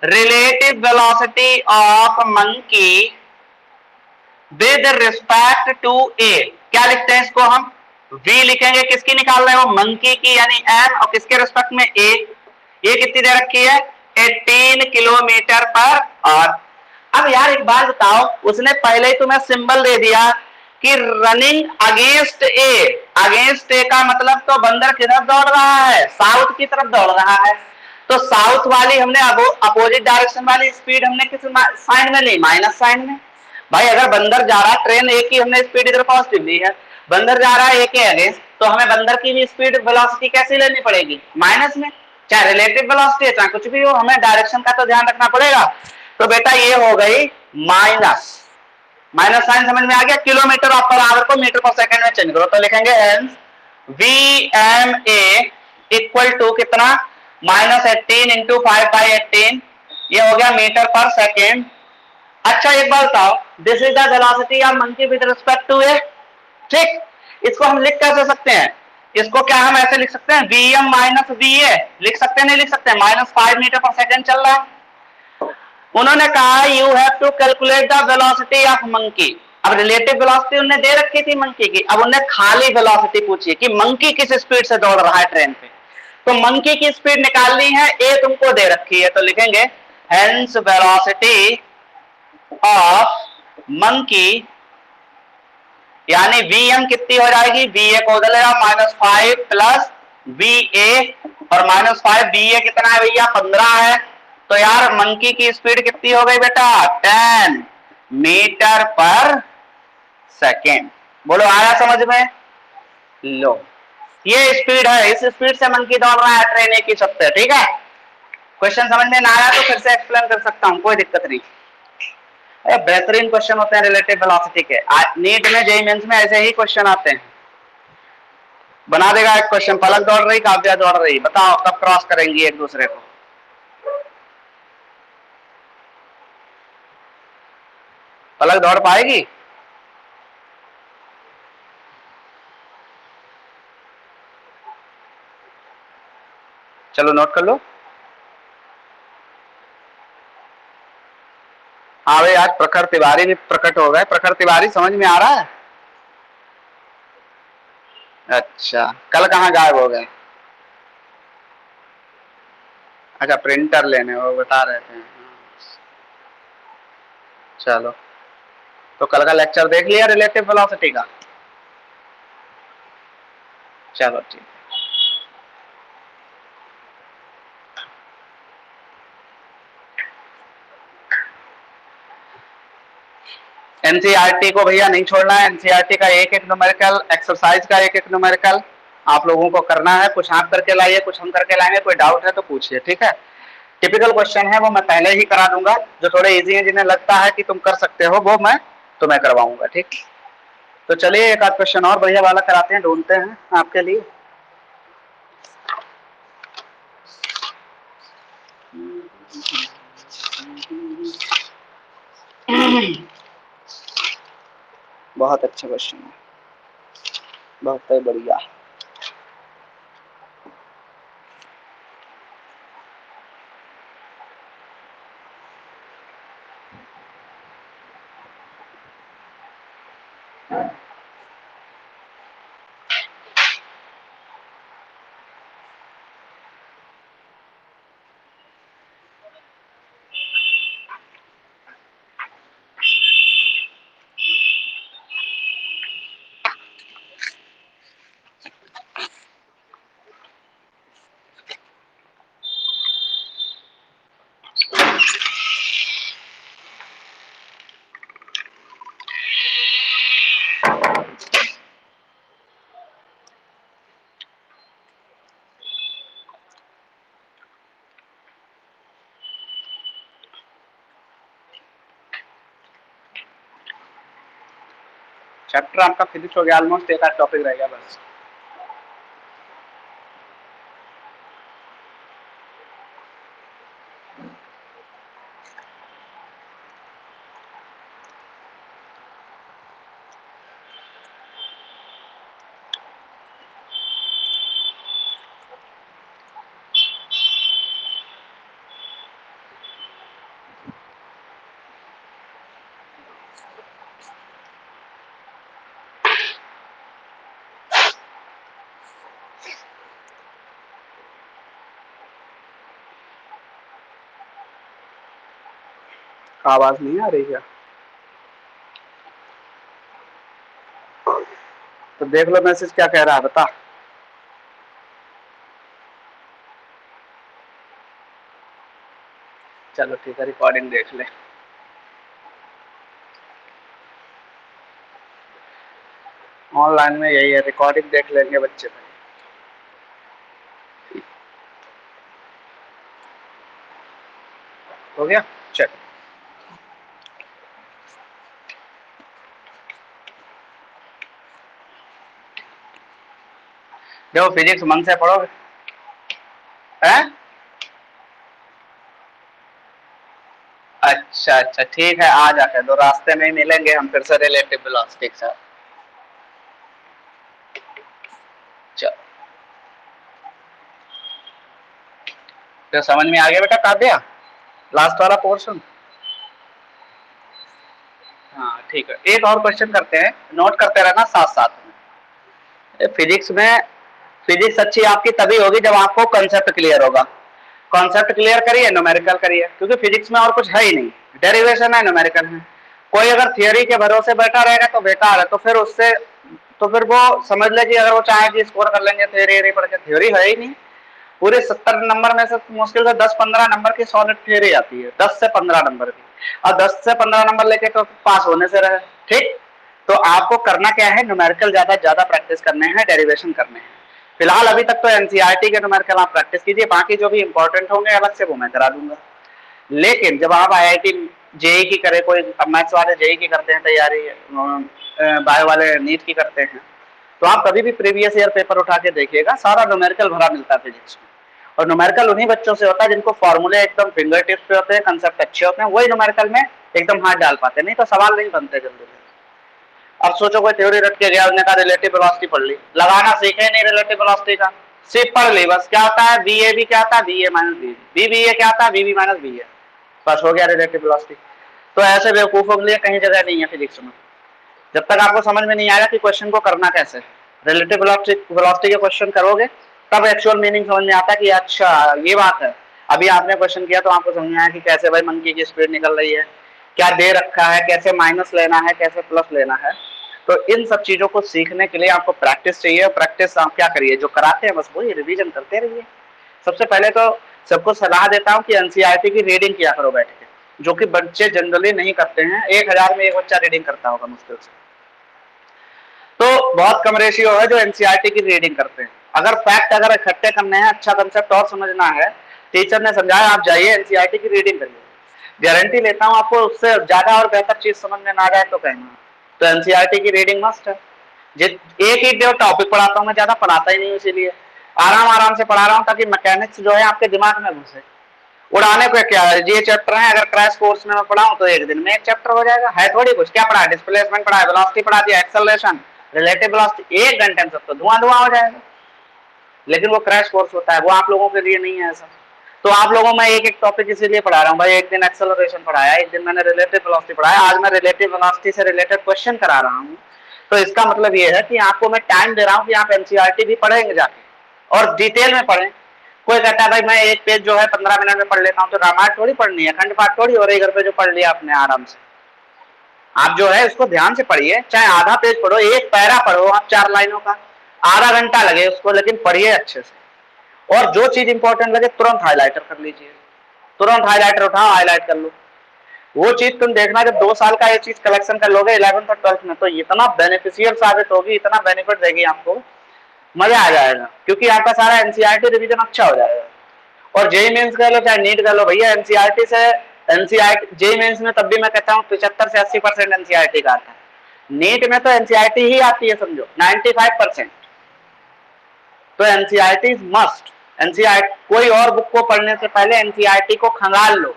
relative velocity of monkey with respect to A, क्या लिखते हैं इसको हम, V लिखेंगे, किसकी निकाल रहे हो मंकी की यानी M, और किसके रिस्पेक्ट में A, ये कितनी दे रखी है 18 किलोमीटर पर आवर। अब यार एक बात बताओ, उसने पहले ही तुम्हें सिंबल दे दिया कि रनिंग अगेंस्ट ए, अगेंस्ट ए का मतलब तो बंदर किधर दौड़ रहा है, साउथ की तरफ दौड़ रहा है, तो साउथ वाली हमने अपोजिट डायरेक्शन वाली स्पीड हमने किस साइन में ली, माइनस साइन में। भाई अगर बंदर जा रहा है, ट्रेन ए की हमने स्पीड इधर पॉजिटिव ली है, बंदर जा रहा है ए के अगेंस्ट, तो हमें बंदर की भी स्पीड वेलोसिटी कैसी लेनी पड़ेगी, माइनस में, चाहे रिलेटिव वेलोसिटी है चाहे कुछ भी हो, हमें डायरेक्शन का तो ध्यान रखना पड़ेगा। तो बेटा ये हो गई माइनस, माइनस साइन समझ में आ गया। किलोमीटर पर आवर को मीटर पर सेकंड में चेंज करो तो लिखेंगे हेंस VMA इक्वल टू कितना -18 इंटू 5/18, ये हो गया मीटर पर सेकेंड। अच्छा एक बात बताओ, this is the velocity of monkey with respect to A, ठीक, इसको हम लिख कैसे सकते हैं, इसको क्या हम ऐसे लिख सकते हैं Vm माइनस VA, लिख सकते हैं नहीं लिख सकते हैं, -5 मीटर पर सेकेंड चल रहा है। उन्होंने कहा you have to calculate the velocity of monkey. अब रिलेटिव वेलोसिटी उन्हें दे रखी थी मंकी की, अब उन्हें खाली वेलोसिटी पूछी कि मंकी किस स्पीड से दौड़ रहा है ट्रेन पे, तो मंकी की स्पीड निकालनी है, ए तुमको दे रखी है, तो लिखेंगे हेंस वेलोसिटी ऑफ मंकी यानी Vm कितनी हो जाएगी, VA को उधर ले जाओ -5 प्लस VA, और -5 VA कितना है भैया 15 है, तो यार मंकी की स्पीड कितनी हो गई बेटा 10 मीटर पर सेकेंड। बोलो आया समझ में, लो ये स्पीड है, इस स्पीड से मंकी दौड़ रहा है ट्रेन एक ही सबसे, ठीक है। क्वेश्चन समझ में ना आया तो फिर से एक्सप्लेन कर सकता हूं, कोई दिक्कत नहीं। बेहतरीन क्वेश्चन होते हैं रिलेटिव वेलोसिटी के, नीट में जेईई मेंस में ऐसे ही क्वेश्चन आते हैं। बना देगा एक क्वेश्चन, पलक दौड़ रही काव्या दौड़ रही, बताओ कब क्रॉस करेंगी एक दूसरे को, पलक दौड़ पाएगी, चलो नोट कर लो। हाँ भाई आज प्रखर तिवारी भी प्रकट हो गए, प्रखर तिवारी समझ में आ रहा है। अच्छा कल कहाँ गायब हो गए, अच्छा प्रिंटर लेने वो बता रहे थे, चलो तो कल का लेक्चर देख लिया रिलेटिव वेलोसिटी का, चलो ठीक। एनसीईआरटी को भैया नहीं छोड़ना है, एनसीईआरटी का एक एक न्यूमेरिकल, एक्सरसाइज का एक एक न्यूमेरिकल आप लोगों को करना है, कुछ आप करके लाइए कुछ हम करके लाएंगे, कोई डाउट है तो पूछिए, ठीक है। टिपिकल क्वेश्चन है वो मैं पहले ही करा दूंगा, जो थोड़े इजी हैं जिन्हें लगता है कि तुम कर सकते हो वो मैं तुम्हें करवाऊंगा, ठीक। तो चलिए एक आध क्वेश्चन और बढ़िया वाला कराते हैं, ढूंढते हैं आपके लिए। बहुत अच्छा क्वेश्चन है, बहुत बढ़िया। चैप्टर आपका फिजिक्स हो गया ऑलमोस्ट, एक आध टॉपिक रह गया बस। आवाज नहीं आ रही क्या, तो देख लो मैसेज क्या कह रहा है बता। चलो ठीक है रिकॉर्डिंग देख ले, ऑनलाइन में यही है, रिकॉर्डिंग देख लेंगे बच्चे भाई। हो गया चल। देखो फिजिक्स मन से पढ़ोगे है। अच्छा अच्छा ठीक है, आ जाके दो, रास्ते में ही मिलेंगे हम फिर से रिलेटिव वेलोसिटी के साथ। चलो, तो समझ में आ गया बेटा काव्या लास्ट वाला पोर्शन? हाँ ठीक है, एक और क्वेश्चन करते हैं, नोट करते रहना साथ साथ में। फिजिक्स में, फिजिक्स अच्छी आपकी तभी होगी जब आपको कॉन्सेप्ट क्लियर होगा। कॉन्सेप्ट क्लियर करिए, न्यूमेरिकल करिए, क्योंकि फिजिक्स में और कुछ है ही नहीं, डेरिवेशन है, न्यूमेरिकल है। कोई अगर थियोरी के भरोसे बैठा रहेगा तो बेकार है, तो फिर उससे, तो फिर वो समझ ले कि अगर वो चाहे कि स्कोर कर लेंगे थियोरी पढ़ के, थ्योरी है ही नहीं। पूरे 70 नंबर में से मुश्किल से 10-15 नंबर की सॉलिड थ्योरी आती है, 10 से 15 नंबर की, और 10 से 15 नंबर लेके तो पास होने से रहे। ठीक, तो आपको करना क्या है, न्यूमेरिकल ज्यादा ज्यादा प्रैक्टिस करने हैं, डेरिवेशन करने हैं। फिलहाल अभी तक तो एनसीईआरटी के न्यूमेरिकल आप प्रैक्टिस कीजिए, बाकी जो भी इंपॉर्टेंट होंगे अलग से वो मैं करा दूंगा। लेकिन जब आप आईआईटी जेई की करे, कोई मैथ्स वाले जेई की करते हैं तैयारी, बायो वाले नीट की करते हैं, तो आप कभी भी प्रीवियस ईयर पेपर उठा के देखिएगा, सारा न्यूमेरिकल भरा मिलता है फिजिक्स में। और न्यूमेरिकल उन्हीं बच्चों से होता है जिनको फॉर्मूले एकदम फिंगर टिप्स पे होते हैं, कंसेप्ट अच्छे होते हैं, वही न्यूमेरिकल में एकदम हाथ डाल पाते हैं, नहीं तो सवाल नहीं बनते जल्दी। अब सोचो कोई थ्योरी रट के गया, उसने कहा रिलेटिव वेलोसिटी पढ़ ली, लगाना सीखे नहीं रिलेटिव वेलोसिटी का, सिर्फ पढ़ ली बस, क्या होता है बी ए बी, क्या होता है बी ए माइनस बी बी ए, क्या होता है बी बी माइनस बी ए, बस हो गया रिलेटिव वेलोसिटी। तो ऐसे बेवकूफों के लिए कहीं जगह नहीं है फिजिक्स में। जब तक आपको समझ में नहीं आएगा कि क्वेश्चन को करना कैसे, रिलेटिव वेलोसिटी के क्वेश्चन करोगे तब एक्चुअल मीनिंग समझ में आता है कि अच्छा ये बात है। अभी आपने क्वेश्चन किया तो आपको समझ में आया कि कैसे भाई मंकी की स्पीड निकल रही है, क्या दे रखा है, कैसे माइनस लेना है, कैसे प्लस लेना है। तो इन सब चीजों को सीखने के लिए आपको प्रैक्टिस चाहिए, और प्रैक्टिस आप क्या करिए, जो कराते हैं बस वही रिवीजन करते रहिए। सबसे पहले तो सबको सलाह देता हूँ कि एनसीईआरटी की रीडिंग किया करो बैठ के, जो कि बच्चे जनरली नहीं करते हैं, 1000 में एक बच्चा रीडिंग करता होगा मुश्किल से। तो बहुत कम रेशियो है जो एनसीईआरटी की रीडिंग करते हैं। अगर फैक्ट अगर इकट्ठे करने हैं, अच्छा कंसेप्ट और समझना है, टीचर ने समझाया, आप जाइए एनसीईआरटी की रीडिंग करिए, गारंटी लेता हूँ आपको उससे ज्यादा और बेहतर चीज समझ में ना जाए तो कहना। तो एनसीईआरटी की रीडिंग मस्ट है। एक ही जो टॉपिक पढ़ाता हूँ, मैं ज्यादा पढ़ाता ही नहीं, इसीलिए आराम आराम से पढ़ा रहा हूँ ताकि मैकेनिक्स जो है आपके दिमाग में घुसे। उड़ाने को क्या है, ये चैप्टर है, अगर क्रैश कोर्स में मैं पढ़ाऊं तो एक दिन में एक चैप्टर हो जाएगा, है थोड़ी कुछ। क्या पढ़ा, डिस्प्लेसमेंट पढ़ा, वेलोसिटी पढ़ा दिया, एक्सेलरेशन, रिलेटिव वेलोसिटी, 1 घंटे में सब तो धुआं धुआं हो जाएगा। लेकिन वो क्रैश कोर्स होता है, वो आप लोगों के लिए नहीं है ऐसा। तो आप लोगों में एक एक टॉपिक इसीलिए पढ़ा रहा हूँ भाई, एक दिन एक्सेलरेशन पढ़ाया, एक दिन मैंने रिलेटिव वेलोसिटी पढ़ाया, आज मैं रिलेटिव वेलोसिटी से रिलेटेड क्वेश्चन करा रहा हूँ। तो इसका मतलब ये है कि आपको मैं टाइम दे रहा हूँ कि आप एनसीईआरटी भी पढ़ेंगे जाके, और डिटेल में पढ़ें। कोई कहता है भाई मैं एक पेज जो है 15 मिनट में पढ़ लेता हूँ, तो रामायण थोड़ी पढ़नी है, खंड पाठ थोड़ी हो रही घर पे जो पढ़ लिया आपने आराम से। आप जो है उसको ध्यान से पढ़िए, चाहे आधा पेज पढ़ो, एक पैरा पढ़ो आप 4 लाइनों का, आधा घंटा लगे उसको, लेकिन पढ़िए अच्छे से। और जो चीज इंपॉर्टेंट लगे तुरंत हाईलाइटर कर लीजिए, तुरंत हाईलाइटर उठाओ, हाईलाइट कर लो। वो चीज तुम देखना, जब 2 साल का ये चीज कलेक्शन कर लोगे 11th और 12th में, तो इतना बेनिफिशियल साबित होगी, इतना बेनिफिट देगी आपको, मजा आ जाएगा, क्योंकि आपका सारा एनसीईआरटी रिवीजन अच्छा हो जाएगा। और जेई मेंस कर लो चाहे नीट कर लो भैया, एनसीईआरटी से, एनसीईआरटी जेई मेंस में तब भी मैं कहता हूँ 75 से 80% एनसीईआरटी का आता है। नीट में तो एनसीईआरटी ही आती है समझो 95%। तो एनसीईआरटी इज मस्ट। एनसीईआरटी, कोई और बुक को पढ़ने से पहले एनसीईआरटी को खंगाल लो।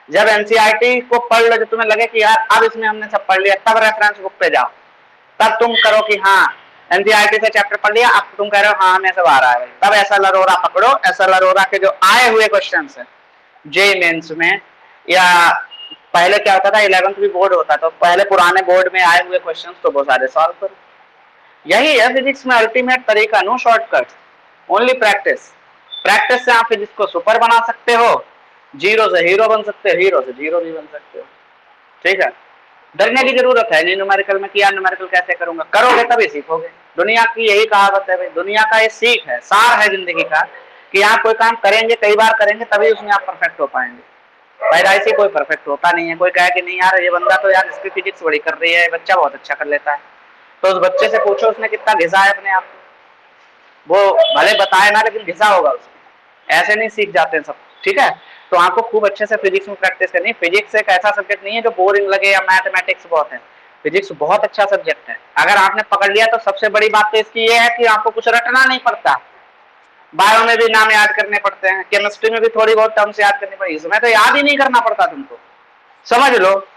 जब एनसीईआरटी को पढ़ लो, जब तुम्हें लगे कि यार अब इसमें हमने सब पढ़ लिया, तब रेफरेंस बुक पे जाओ, तब तुम करो कि हाँ एनसीईआरटी से चैप्टर पढ़ लिया, अब तुम कह रहे हो हाँ हमें सब आ रहा है, तब ऐसा लरोरा पकड़ो। ऐसा लरोरा के जो आए हुए क्वेश्चन है जेई मेंस में, या पहले क्या होता था 11th भी बोर्ड होता, तो पहले पुराने बोर्ड में आए हुए क्वेश्चन तो वो सारे सॉल्व करो। यही है फिजिक्स में अल्टीमेट तरीका, no shortcut, only practice. Practice से आप फिजिक्स को सुपर बना सकते हो, जीरो से हीरो बन सकते हो, हीरो से जीरो भी बन सकते हो। ठीक है, डरने की जरूरत है नहीं न्यूमेरिकल में कि यार न्यूमेरिकल कैसे करूंगा, करोगे तभी सीखोगे। दुनिया की यही कहावत है भाई, दुनिया का ये सीख है, सार है जिंदगी का, कि आप कोई काम करेंगे, कई बार करेंगे, तभी उसमें आप परफेक्ट हो पाएंगे। पैदाइशी कोई परफेक्ट होता नहीं है। कोई कहे कि नहीं यार ये बंदा तो यार इसकी फिजिक्स बड़ी कर रही है, बच्चा बहुत अच्छा कर लेता है, तो उस बच्चे से पूछो उसने कितना घिसा है अपने आप को, वो भले बताए ना लेकिन घिसा होगा उसने। ऐसे नहीं सीख जाते हैं सब। ठीक है, तो आपको खूब अच्छे से फिजिक्स में प्रैक्टिस करनी है। फिजिक्स एक ऐसा सब्जेक्ट नहीं है जो बोरिंग लगे या मैथमेटिक्स बहुत है। फिजिक्स बहुत अच्छा सब्जेक्ट है, अगर आपने पकड़ लिया तो सबसे बड़ी बात तो इसकी ये है कि आपको कुछ रटना नहीं पड़ता। बायो में भी नाम याद करने पड़ते हैं, केमिस्ट्री में भी थोड़ी बहुत टर्म्स याद करनी पड़ेगी, इसमें तो याद ही नहीं करना पड़ता तुमको, समझ लो,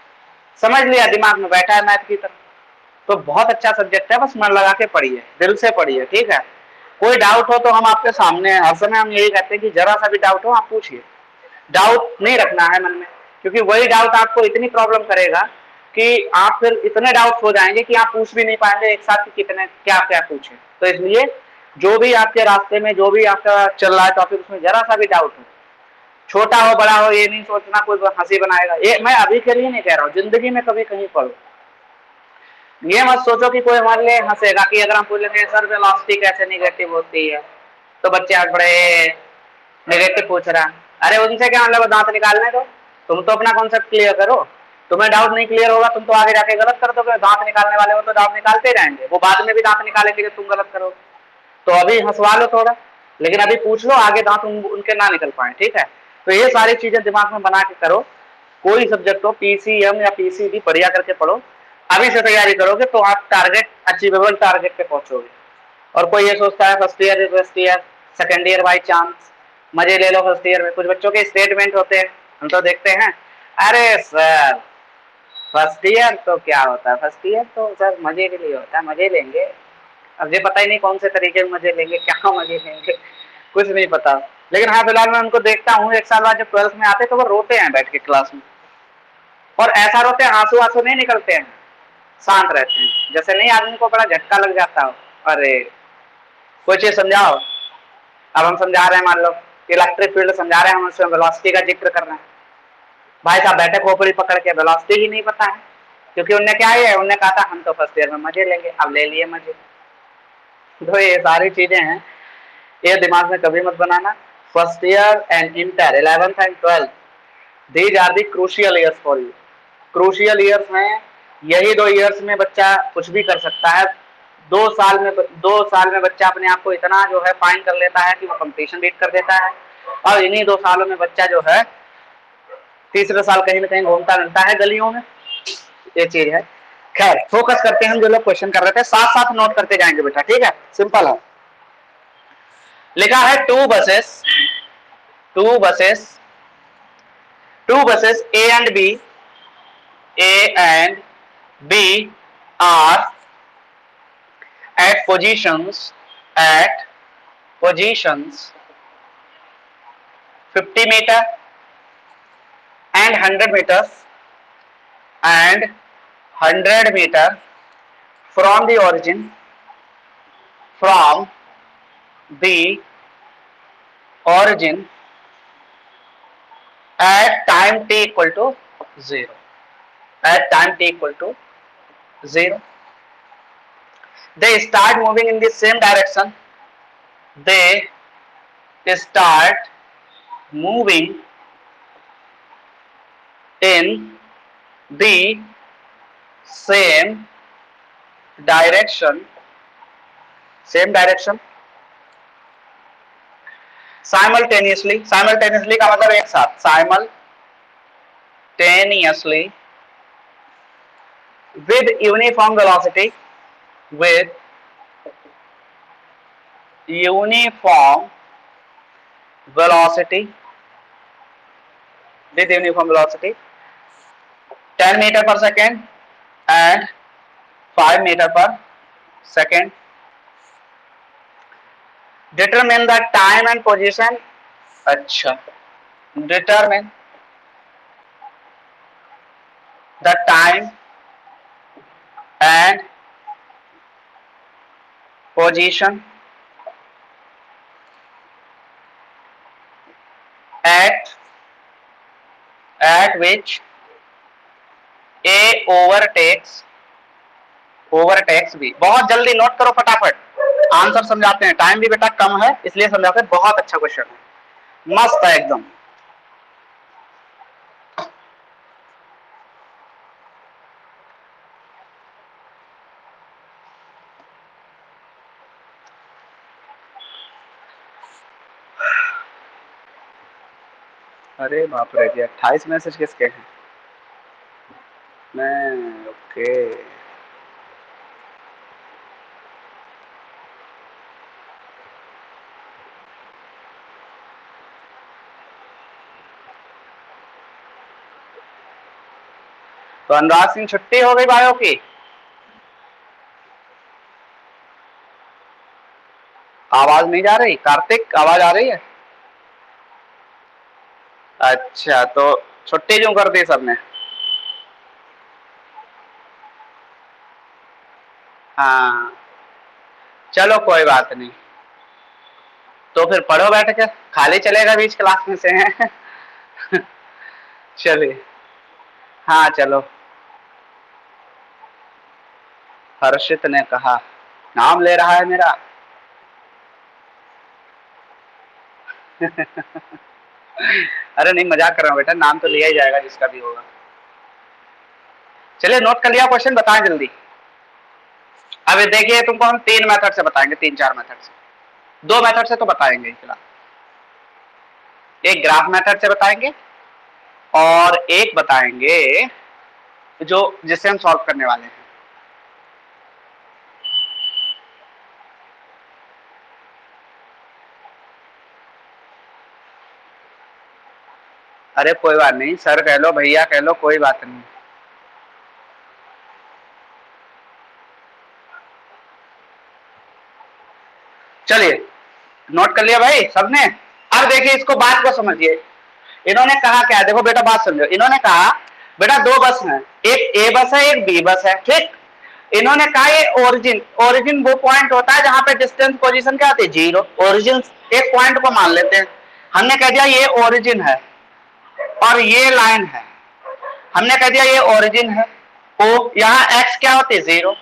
समझ लिया, दिमाग में बैठा है मैथ की तरह। तो बहुत अच्छा सब्जेक्ट है, बस मन लगा के पढ़िए, दिल से पढ़िए, ठीक है। कोई डाउट हो तो हम आपके सामने हैं, हर समय हम यही कहते हैं कि जरा सा भी डाउट हो आप पूछिए, डाउट नहीं रखना है मन में, क्योंकि वही डाउट आपको इतनी प्रॉब्लम करेगा कि आप फिर इतने डाउट हो जाएंगे कि आप पूछ भी नहीं पाएंगे एक साथ कितने क्या क्या पूछे। तो इसलिए जो भी आपके रास्ते में जो भी आपका चल रहा है टॉपिक, उसमें जरा सा भी डाउट हो, छोटा हो बड़ा हो, ये नहीं सोचना कोई हंसी बनाएगा, ये मैं अभी के लिए नहीं कह रहा हूँ, जिंदगी में कभी कहीं पढ़ो, ये मत सोचो कि कोई हमारे लिए हंसेगा कि अगर हम पूछेंगे सर वेलोसिटी कैसे निगेटिव होती है, तो बच्चे आज बड़े नेगेटिव पूछ रहा है, अरे उनसे क्या मतलब, दांत निकालने दो, तुम तो अपना कॉन्सेप्ट क्लियर करो, तुम्हें डाउट नहीं क्लियर होगा तुम तो आगे जाके गलत कर दोगे, दांत निकालने वाले हो तो दांत निकालते रहेंगे, वो बाद में भी दांत निकालेंगे जब तुम गलत करो, तो अभी हंसवा लो थोड़ा, लेकिन अभी पूछ लो आगे दांत उनके ना निकल पाए, ठीक है। तो ये सारी चीजें दिमाग में बना के करो, कोई सब्जेक्ट हो, पीसीएम या पीसीबी बढ़िया करके पढ़ो, अभी से तैयारी करोगे तो आप टारगेट, अचीवेबल टारगेट पे पहुंचोगे। और कोई ये सोचता है first year second year by chance, मजे ले लो फर्स्ट ईयर में, कुछ बच्चों के स्टेटमेंट होते हैं हम तो देखते हैं, अरे सर फर्स्ट ईयर तो क्या होता है, फर्स्ट ईयर तो सर मजे के लिए होता है, मजे लेंगे, अब ये पता ही नहीं कौन से तरीके में मजे लेंगे, क्या मजे लेंगे, कुछ नहीं पता। लेकिन हाँ फिलहाल मैं उनको देखता हूँ एक साल बाद जब 12th में आते तो वो रोते हैं बैठ के क्लास में, और ऐसा रोते हैं आंसू आंसू नहीं निकलते हैं, शांत रहते हैं, जैसे नहीं आदमी को बड़ा झटका लग जाता हो, अरे कोई चीज समझाओ, अब हम समझा रहे हैं, मान लो इलेक्ट्रिक फील्ड समझा रहे हैं, हम उसमें वेलोसिटी का जिक्र कर रहे हैं, भाई साहब बैठे खोपड़ी पकड़ के, वेलोसिटी ही नहीं पता है, क्योंकि उनने क्या है, उनने कहा था हम तो फर्स्ट ईयर में मजे लेंगे, अब ले लिए मजे। तो ये सारी चीजें हैं, ये दिमाग में कभी मत बनाना। First year and inter 11th and 12th, these are the crucial years for you. Crucial years में यही 2 ईयर्स में बच्चा कुछ भी कर सकता है, 2 साल में बच्चा अपने आप को इतना जो है फाइन कर लेता है कि वो कंपटीशन बीट कर देता है, और इन्हीं 2 सालों में बच्चा जो है तीसरे साल कहीं ना कहीं घूमता मिलता है गलियों में, ये चीज है। खैर फोकस करते हैं, हम जो लोग क्वेश्चन कर रहे थे साथ साथ नोट करते जाएंगे बेटा, ठीक है, सिंपल है। लिखा है to buses A and B are at positions 50 meter and 100 meters and 100 meter from the origin at time t equal to 0, at time t equal to 0 they start moving in the same direction, they start moving in the same direction simultaneously का मतलब एक साथ, simultaneously with uniform velocity with uniform velocity 10 meter per second and 5 meter per second. Determine the time and position. अच्छा, determine the time and position at which A overtakes B। बहुत जल्दी note करो फटाफट, answer समझाते हैं, time भी बेटा कम है इसलिए समझाते हैं, बहुत अच्छा क्वेश्चन है, मस्त है एकदम। अरे बाप रे, 28 मैसेज किसके हैं? मैं ओके तो अनुराग सिंह छुट्टी हो गई बायो की। आवाज नहीं जा रही? कार्तिक आवाज आ रही है? अच्छा, तो छुट्टी क्यों कर दी सबने? हाँ, चलो कोई बात नहीं। तो फिर पढ़ो बैठ के, खाली चलेगा बीच क्लास में से हैं। चलिए, हाँ चलो। हर्षित ने कहा, नाम ले रहा है मेरा। अरे नहीं, मजाक कर रहा हूँ बेटा, नाम तो लिया ही जाएगा जिसका भी होगा। चलिए, नोट कर लिया क्वेश्चन, बताएं जल्दी। अब देखिए, तुमको हम 3 मेथड से बताएंगे, 3-4 मेथड से। 2 मेथड से तो बताएंगे फिलहाल। एक ग्राफ मेथड से बताएंगे और एक बताएंगे जो जिसे हम सॉल्व करने वाले हैं। अरे कोई बात नहीं, सर कह लो, भैया कह लो, कोई बात नहीं। चलिए, नोट कर लिया भाई सबने। अब देखिए, इसको बात को समझिए। इन्होंने कहा क्या, देखो बेटा बात समझो। इन्होंने कहा बेटा 2 बस हैं, एक ए बस है, एक बी बस है, ठीक। इन्होंने कहा ये ओरिजिन, ओरिजिन वो पॉइंट होता है जहां पे डिस्टेंस पोजीशन क्या होती है, 0। ओरिजिन एक पॉइंट को मान लेते हैं। हमने कह दिया ये ओरिजिन है और ये लाइन है। हमने कह दिया ये ओरिजिन है। ओ, यहाँ एक्स क्या होती है, 0।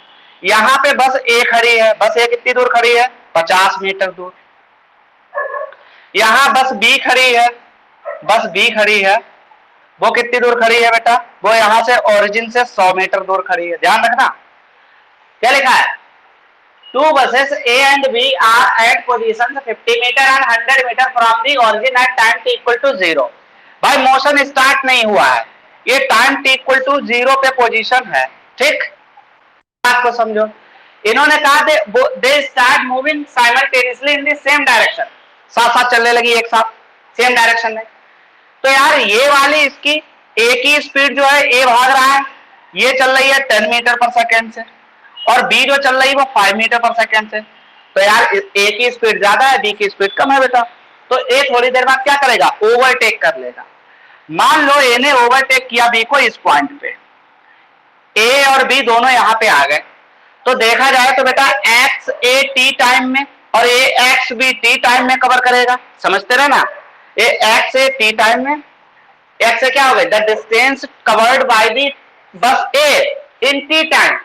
यहाँ पे बस ए खड़ी है, बस ए कितनी दूर खड़ी है, 50 मीटर दूर। यहाँ बस बी खड़ी है, बस बी खड़ी है, वो कितनी दूर खड़ी है बेटा, वो यहां से ओरिजिन से 100 मीटर दूर खड़ी है। ध्यान रखना क्या लिखा है, 2 buses A and B are at positions 50 metre and 100 metre from the origin at time t equal to 0। भाई मोशन स्टार्ट नहीं हुआ है, ये टाइम t equal to 0 पे पोजीशन है, ठीक। बात को समझो। इन्होंने कहा they start moving simultaneously in the same direction, साथ साथ चलने लगी एक साथ सेम डायरेक्शन में। तो यार ये वाली इसकी ए की स्पीड जो है, ए भाग रहा है, ये चल रही है 10 मीटर पर सेकेंड से, और बी जो चल रही है वो 5 मीटर पर सेकेंड से। तो यार ए की स्पीड ज्यादा है, बी की स्पीड कम है बेटा। तो ए थोड़ी देर बाद क्या करेगा, ओवरटेक कर लेगा। मान लो ए ने ओवरटेक किया बी को इस पॉइंट पे, ए और बी दोनों यहां पे आ गए। तो देखा जाए तो बेटा एक्स ए टी टाइम में और ए एक्स बी टी टाइम में कवर करेगा, समझते रहे ना। ए एक्स ए टी टाइम में, एक्स से क्या हो गया, the distance covered by the bus A in T time,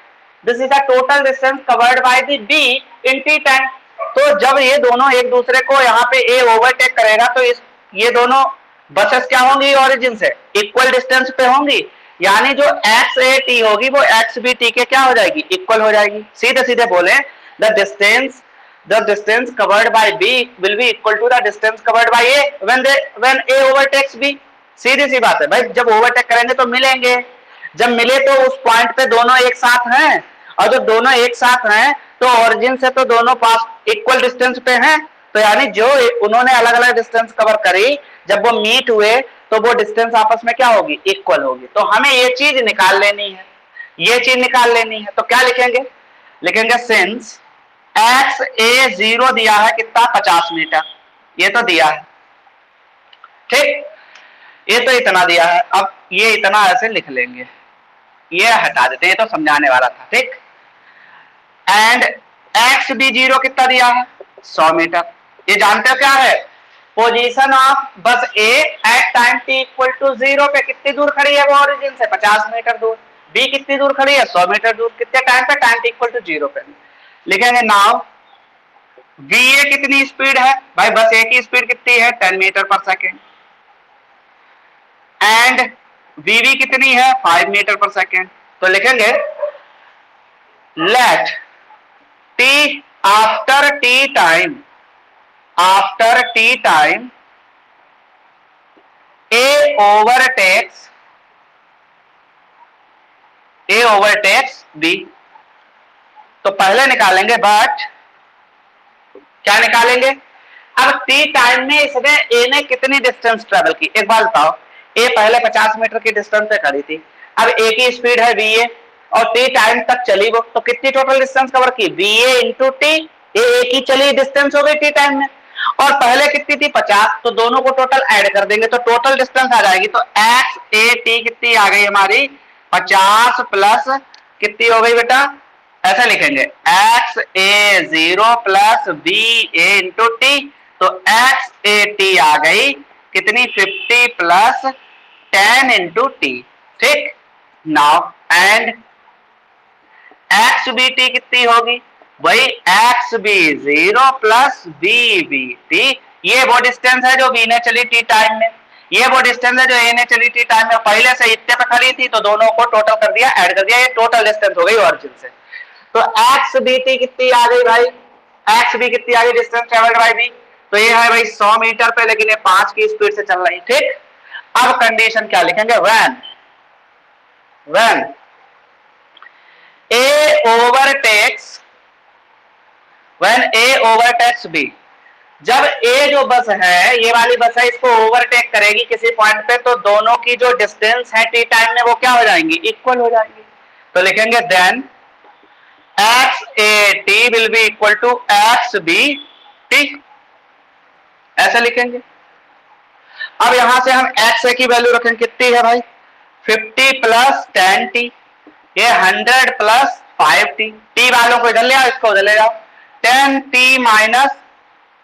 this is the total distance covered by the be in T time. तो जब ये दोनों एक दूसरे को यहाँ पे ए ओवरटेक करेगा तो ये दोनों बसेस क्या होंगी, ओरिजिन से इक्वल डिस्टेंस पे होंगी। यानी जो एक्स ए टी होगी वो एक्स बी टी के क्या हो जाएगी, इक्वल हो जाएगी। सीधे सीधे बोले, the distance covered by B will be equal to the distance covered by A when A overtakes B. सीधी सी बात है भाई, जब ओवरटेक करेंगे तो मिलेंगे, जब मिले तो उस पॉइंट पे दोनों एक साथ हैं, और जब दोनों एक साथ हैं तो ओरिजिन से तो दोनों पास इक्वल डिस्टेंस पे हैं। तो यानी जो उन्होंने अलग अलग डिस्टेंस कवर करी, जब वो मीट हुए तो वो डिस्टेंस आपस में क्या होगी, इक्वल होगी। तो हमें ये चीज निकाल लेनी है, ये चीज निकाल लेनी है। तो क्या लिखेंगे, लिखेंगे सिंस एक्स ए 0 दिया है कितना, 50 मीटर, ये तो दिया है, ठीक। ये तो इतना दिया है, अब ये इतना ऐसे लिख लेंगे, ये हटा देते हैं, ये तो समझाने वाला था, ठीक। एंड एक्स बी 0 कितना दिया है, 100 मीटर। ये जानते हो क्या है, position of bus A at time T equal to 0 पे कितनी दूर खड़ी है, वो ओरिजिन से 50 मीटर दूर। बी कितनी दूर खड़ी है, 100 मीटर दूर। कितने टाइम पे, टाइम टी इक्वल टू 0 पे। लिखेंगे नाउ वी ए कितनी स्पीड है, भाई बस ए की स्पीड कितनी है, 10 मीटर पर सेकेंड। एंड वीवी कितनी है, 5 मीटर पर सेकेंड। तो लिखेंगे let T after T time, after T time A overtakes B. तो पहले निकालेंगे, बट क्या निकालेंगे, अब टी टाइम में इसने ए ने कितनी डिस्टेंस ट्रेवल की, एक बार बताओ। ए पहले 50 मीटर की डिस्टेंस पे खड़ी थी, अब ए की स्पीड है वी ए और टी टाइम तक चली वो, तो कितनी टोटल डिस्टेंस कवर की, वी ए इंटू टी, ए की चली डिस्टेंस हो गई टी टाइम में, और पहले कितनी थी 50, तो दोनों को टोटल ऐड कर देंगे तो टोटल डिस्टेंस आ जाएगी, तो एक्स ए टी कितनी आ गई हमारी 50 प्लस कितनी हो गई बेटा, ऐसा लिखेंगे x A 0 plus B A into t, तो एक्स ए टी आ गई कितनी 50 प्लस 10 इंटू टी, ठीक। Now and x B t कितनी होगी, वही x B 0 plus B B t, ये वो डिस्टेंस है जो बी ने चली टी टाइम में, ये वो डिस्टेंस है जो ए ने चली टी टाइम में, पहले से इतने पे खड़ी थी तो दोनों को टोटल कर दिया, ऐड कर दिया, ये टोटल डिस्टेंस हो गई ओरिजिन से। तो एक्स बी टी कितनी आ गई भाई, एक्स बी कितनी आ गई डिस्टेंस ट्रेवल्ड बाय बी, तो ये है भाई 100 मीटर पे, लेकिन ये 5 की स्पीड से चल रही, ठीक। अब कंडीशन क्या लिखेंगे, when A overtakes when A overtakes B, जब ए जो बस है ये वाली बस है इसको ओवरटेक करेगी किसी पॉइंट पे, तो दोनों की जो डिस्टेंस है टी टाइम में वो क्या हो जाएंगी, इक्वल हो जाएंगी, तो लिखेंगे then x A t will be equal to x B t, ऐसे लिखेंगे। अब यहां से हम एक्स ए की वैल्यू रखेंगे, कितनी है भाई 50 प्लस 10 टी, ये 100 प्लस 5 टी, टी वालों को इधर ले आओ, इसको उधर ले जाओ, 10 T minus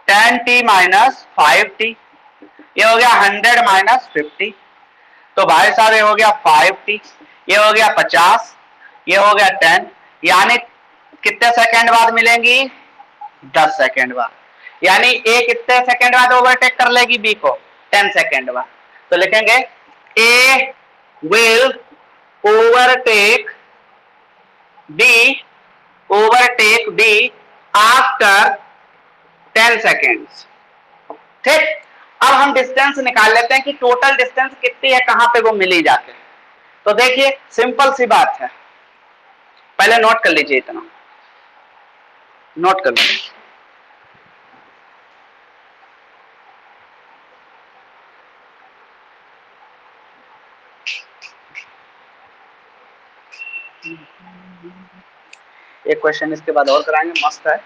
10 T minus 5 T, ये हो गया 100 माइनस 50, तो भाई साहब ये हो गया 5 टी, ये हो गया 50, ये हो गया 10, यानी कितने सेकंड बाद मिलेंगी, 10 सेकंड बाद, यानी ए कितने सेकंड बाद ओवरटेक कर लेगी बी को, 10 सेकंड बाद, तो लिखेंगे A will overtake B after 10 seconds, ठीक। अब हम डिस्टेंस निकाल लेते हैं कि टोटल डिस्टेंस कितनी है, कहां पे वो मिली जाके, तो देखिए सिंपल सी बात है, पहले नोट कर लीजिए, इतना नोट कर लीजिए। एक क्वेश्चन इसके बाद और कराएंगे, मस्त है।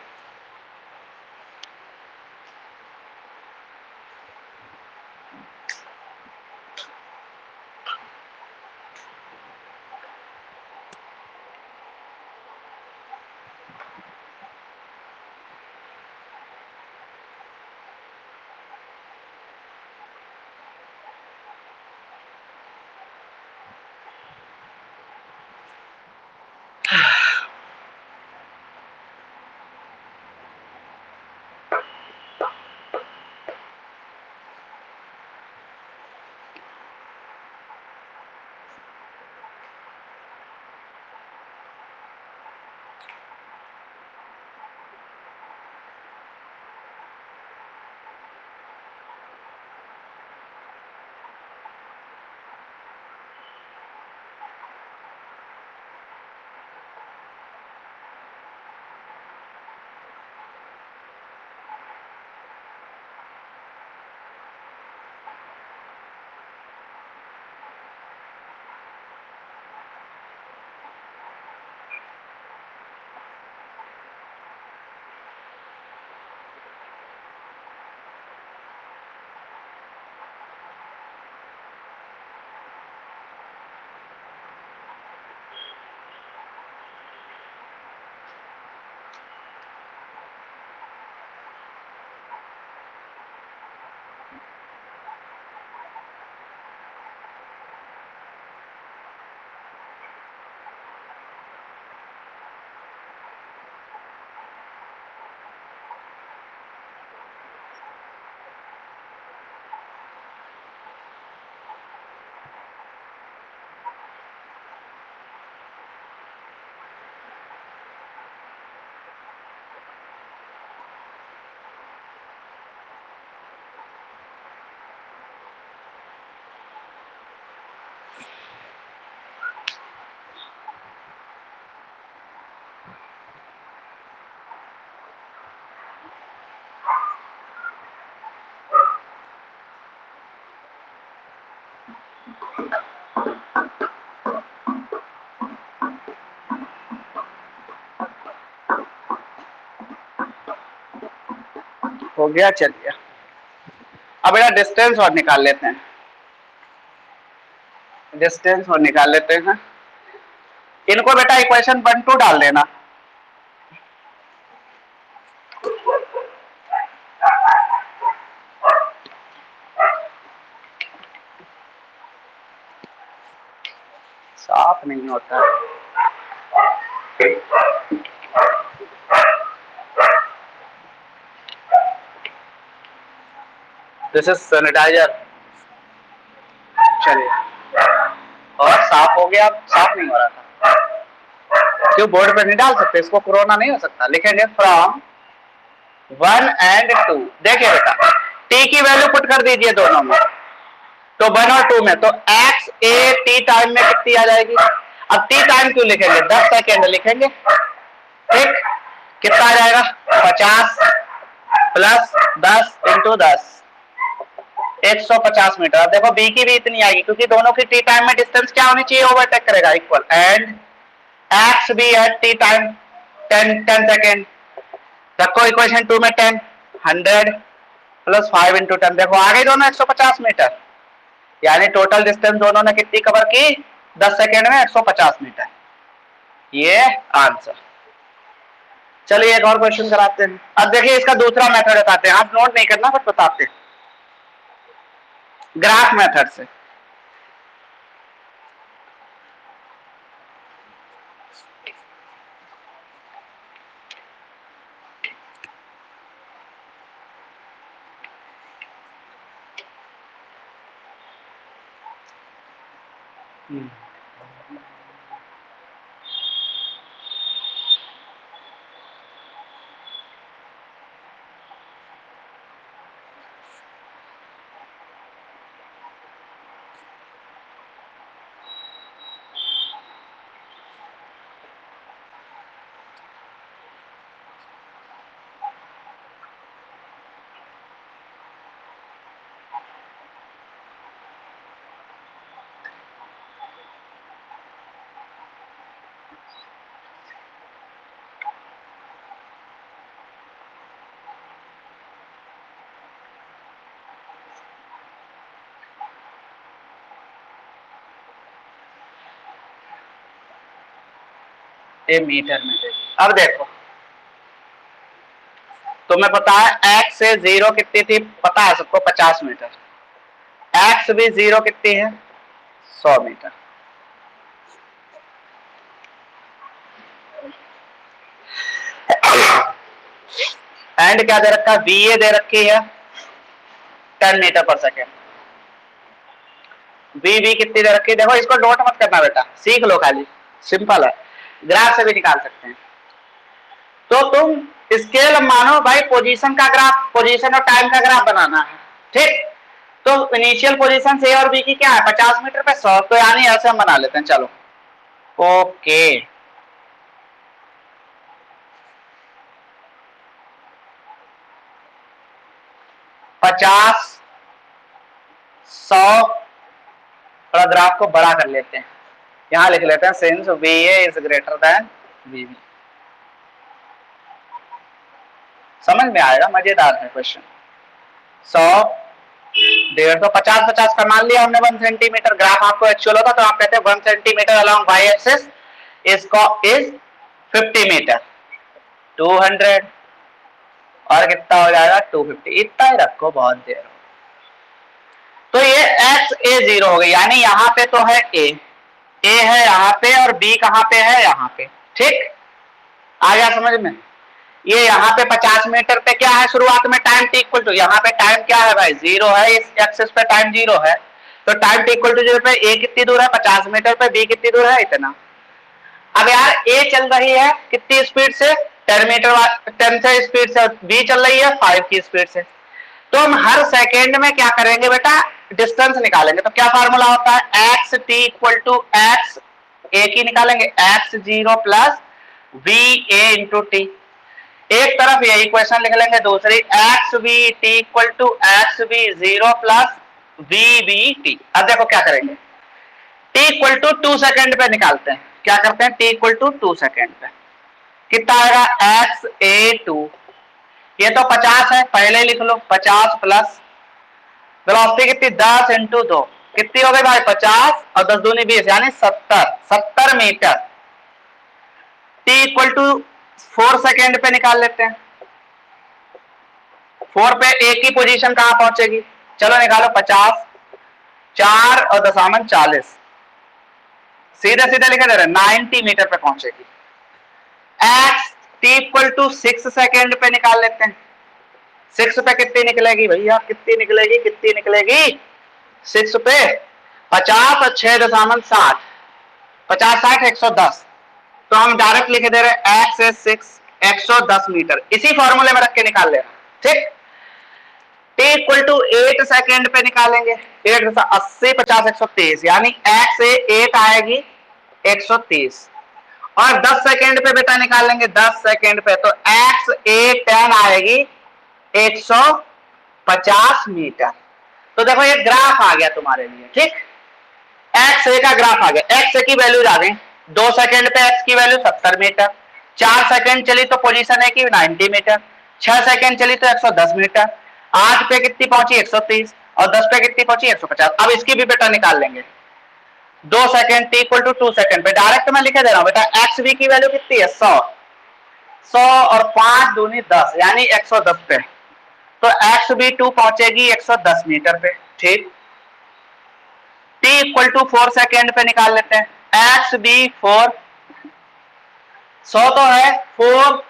हो गया। चलिए अब बेटा डिस्टेंस और निकाल लेते हैं, डिस्टेंस और निकाल लेते हैं। इनको बेटा इक्वेशन 1 2 डाल देना। साफ नहीं होता। This is sanitiser. चलिए और साफ हो गया, साफ नहीं हो रहा था। क्यों बोर्ड पे नहीं डाल सकते इसको, कोरोना नहीं हो सकता। लिखेंगे फ्रॉम 1 and 2। देखिए बेटा टी की वैल्यू पुट कर दीजिए दोनों में, तो 1 और 2 में, तो एक्स ए टी टाइम में कितनी आ जाएगी। अब टी टाइम क्यों लिखेंगे, 10 सेकेंड लिखेंगे। ठीक, कितना आ जाएगा 50 प्लस 10 इंटू 10 150 मीटर। अब देखो बी की भी इतनी आएगी क्योंकि दोनों की टी टाइम में डिस्टेंस क्या होनी चाहिए, ओवरटेक करेगा इक्वल। एंड एक्स भी एट टी टाइम 10 सेकेंड। रखो इक्वेशन 2 में 10 100 प्लस 5 इंटू 10, देखो आ गई दोनों 150 मीटर। यानी टोटल डिस्टेंस दोनों ने कितनी कवर की, 10 सेकेंड में 150 मीटर। ये आंसर। चलिए एक और क्वेश्चन कराते हैं। अब देखिए इसका दूसरा मेथड बताते हैं, आप नोट नहीं करना बस बताते हैं, ग्राफ मेथड से। ये मीटर में देखिए, अब देखो तुम्हें पता है एक्स से जीरो कितनी थी, पता है सबको 50 मीटर। एक्स भी जीरो कितनी है, 100 मीटर। एंड क्या दे रखा है, बी ए दे रखी है 10 metre per second. B B कितनी दे रखी है, देखो इसको नोट मत करना बेटा, सीख लो खाली, सिंपल है, ग्राफ से भी निकाल सकते हैं। तो तुम स्केल मानो भाई, पोजीशन का ग्राफ, पोजीशन और टाइम का ग्राफ बनाना है। ठीक, तो इनिशियल पोजीशन से और बी की क्या है 50 मीटर पे 100, तो यानी ऐसे हम बना लेते हैं। चलो ओके, 50 100 थोड़ा ग्राफ को बड़ा कर लेते हैं, यहां लिख लेते हैं since v A is greater than v B. समझ में आएगा, मजेदार है क्वेश्चन। 100 150 50 50 का मान लिया हमने 1 सेंटीमीटर। ग्राफ आपको एक्चुअल होता तो आप कहते हैं 1 सेंटीमीटर अलोंग वाई एक्सिस इसको इज 50 मीटर 200, और कितना हो जाएगा 250। इतना ही रखो, बहुत देर हो। तो ये एक्स ए जीरो हो गई, यानी यहाँ पे तो है ए है यहाँ पे, और बी कहाँ पे है, यहाँ पे। ठीक, आ गया समझ में। ये यहाँ पे 50 मीटर पे क्या है शुरुआत में, टाइम टी इक्वल टू, यहाँ पे टाइम क्या है भाई, जीरो है, इस एक्सिस पे टाइम जीरो है, तो time T equal to zero पे ए कितनी दूर है 50 मीटर पे, बी कितनी दूर है इतना। अब यार ए चल रही है कितनी स्पीड से, 10 मीटर 10 से स्पीड से, बी चल रही है 5 की स्पीड से। तो हम हर सेकेंड में क्या करेंगे बेटा, डिस्टेंस निकालेंगे। तो क्या फार्मूला होता है, x T equal to x A की निकालेंगे, x zero plus V A into T. एक तरफ ये इक्वेशन लिख लेंगे, दूसरी x V T equal to x V zero plus V B T. अब देखो क्या करेंगे, टी इक्वल टू 2 सेकेंड पे निकालते हैं। क्या करते हैं, टी इक्वल टू 2 सेकेंड पे कितना आएगा, एक्स ए टू ये तो 50 है, पहले ही लिख लो 50 प्लस वेलोसिटी कितनी 10 इंटू 2 कितनी हो गई भाई 50 और 10 दूनी 20 यानी 70 metre. T equal to 4 second पे निकाल लेते हैं। 4 पे एक की पोजीशन कहां पहुंचेगी, चलो निकालो 50 4 और दशामन 40 सीधे सीधे लिखे दे रहे 90 मीटर पे पहुंचेगी। X T equal to 6 second पे निकाल लेते हैं। 6 पे कितनी निकलेगी भैया, कितनी निकलेगी 6 पे 50 और 6.60 50 60 110 तो हम डायरेक्ट लिखे दे रहे एक्स इज 6 110 मीटर। इसी फॉर्मूले में रख के निकाल लेना, ठीक। टी इक्वल टू 8 सेकेंड पे निकालेंगे। 8 80 50 130 यानी एक्स से 8 आएगी 130 और 10 सेकेंड पे बेटा निकालेंगे 10 सेकेंड पे तो एक्स ए 10 आएगी 150 मीटर। तो देखो ये ग्राफ आ गया तुम्हारे लिए, ठीक। एक्स ए का ग्राफ आ गया। एक्स ए की वैल्यूज आ गई 2 सेकेंड पे एक्स की वैल्यू 70 मीटर, 4 सेकेंड चली तो पोजीशन है कि 90 मीटर, 6 सेकेंड चली तो 110 मीटर, 8 पे कितनी पहुंची 130 और 10 पे कितनी पहुंची 150। अब इसकी भी बेटा निकाल लेंगे। 2 second t equal to 2 second पे डायरेक्ट मैं लिखे दे रहा हूं बेटा एक्स बी की वैल्यू कितनी है 100 और 5 दूनी 10 यानी 110 पे तो एक्स बी 2 पहुंचेगी 110 मीटर पे, ठीक। टी इक्वल टू 4 सेकेंड पे निकाल लेते हैं। एक्स बी 4 100 तो है 4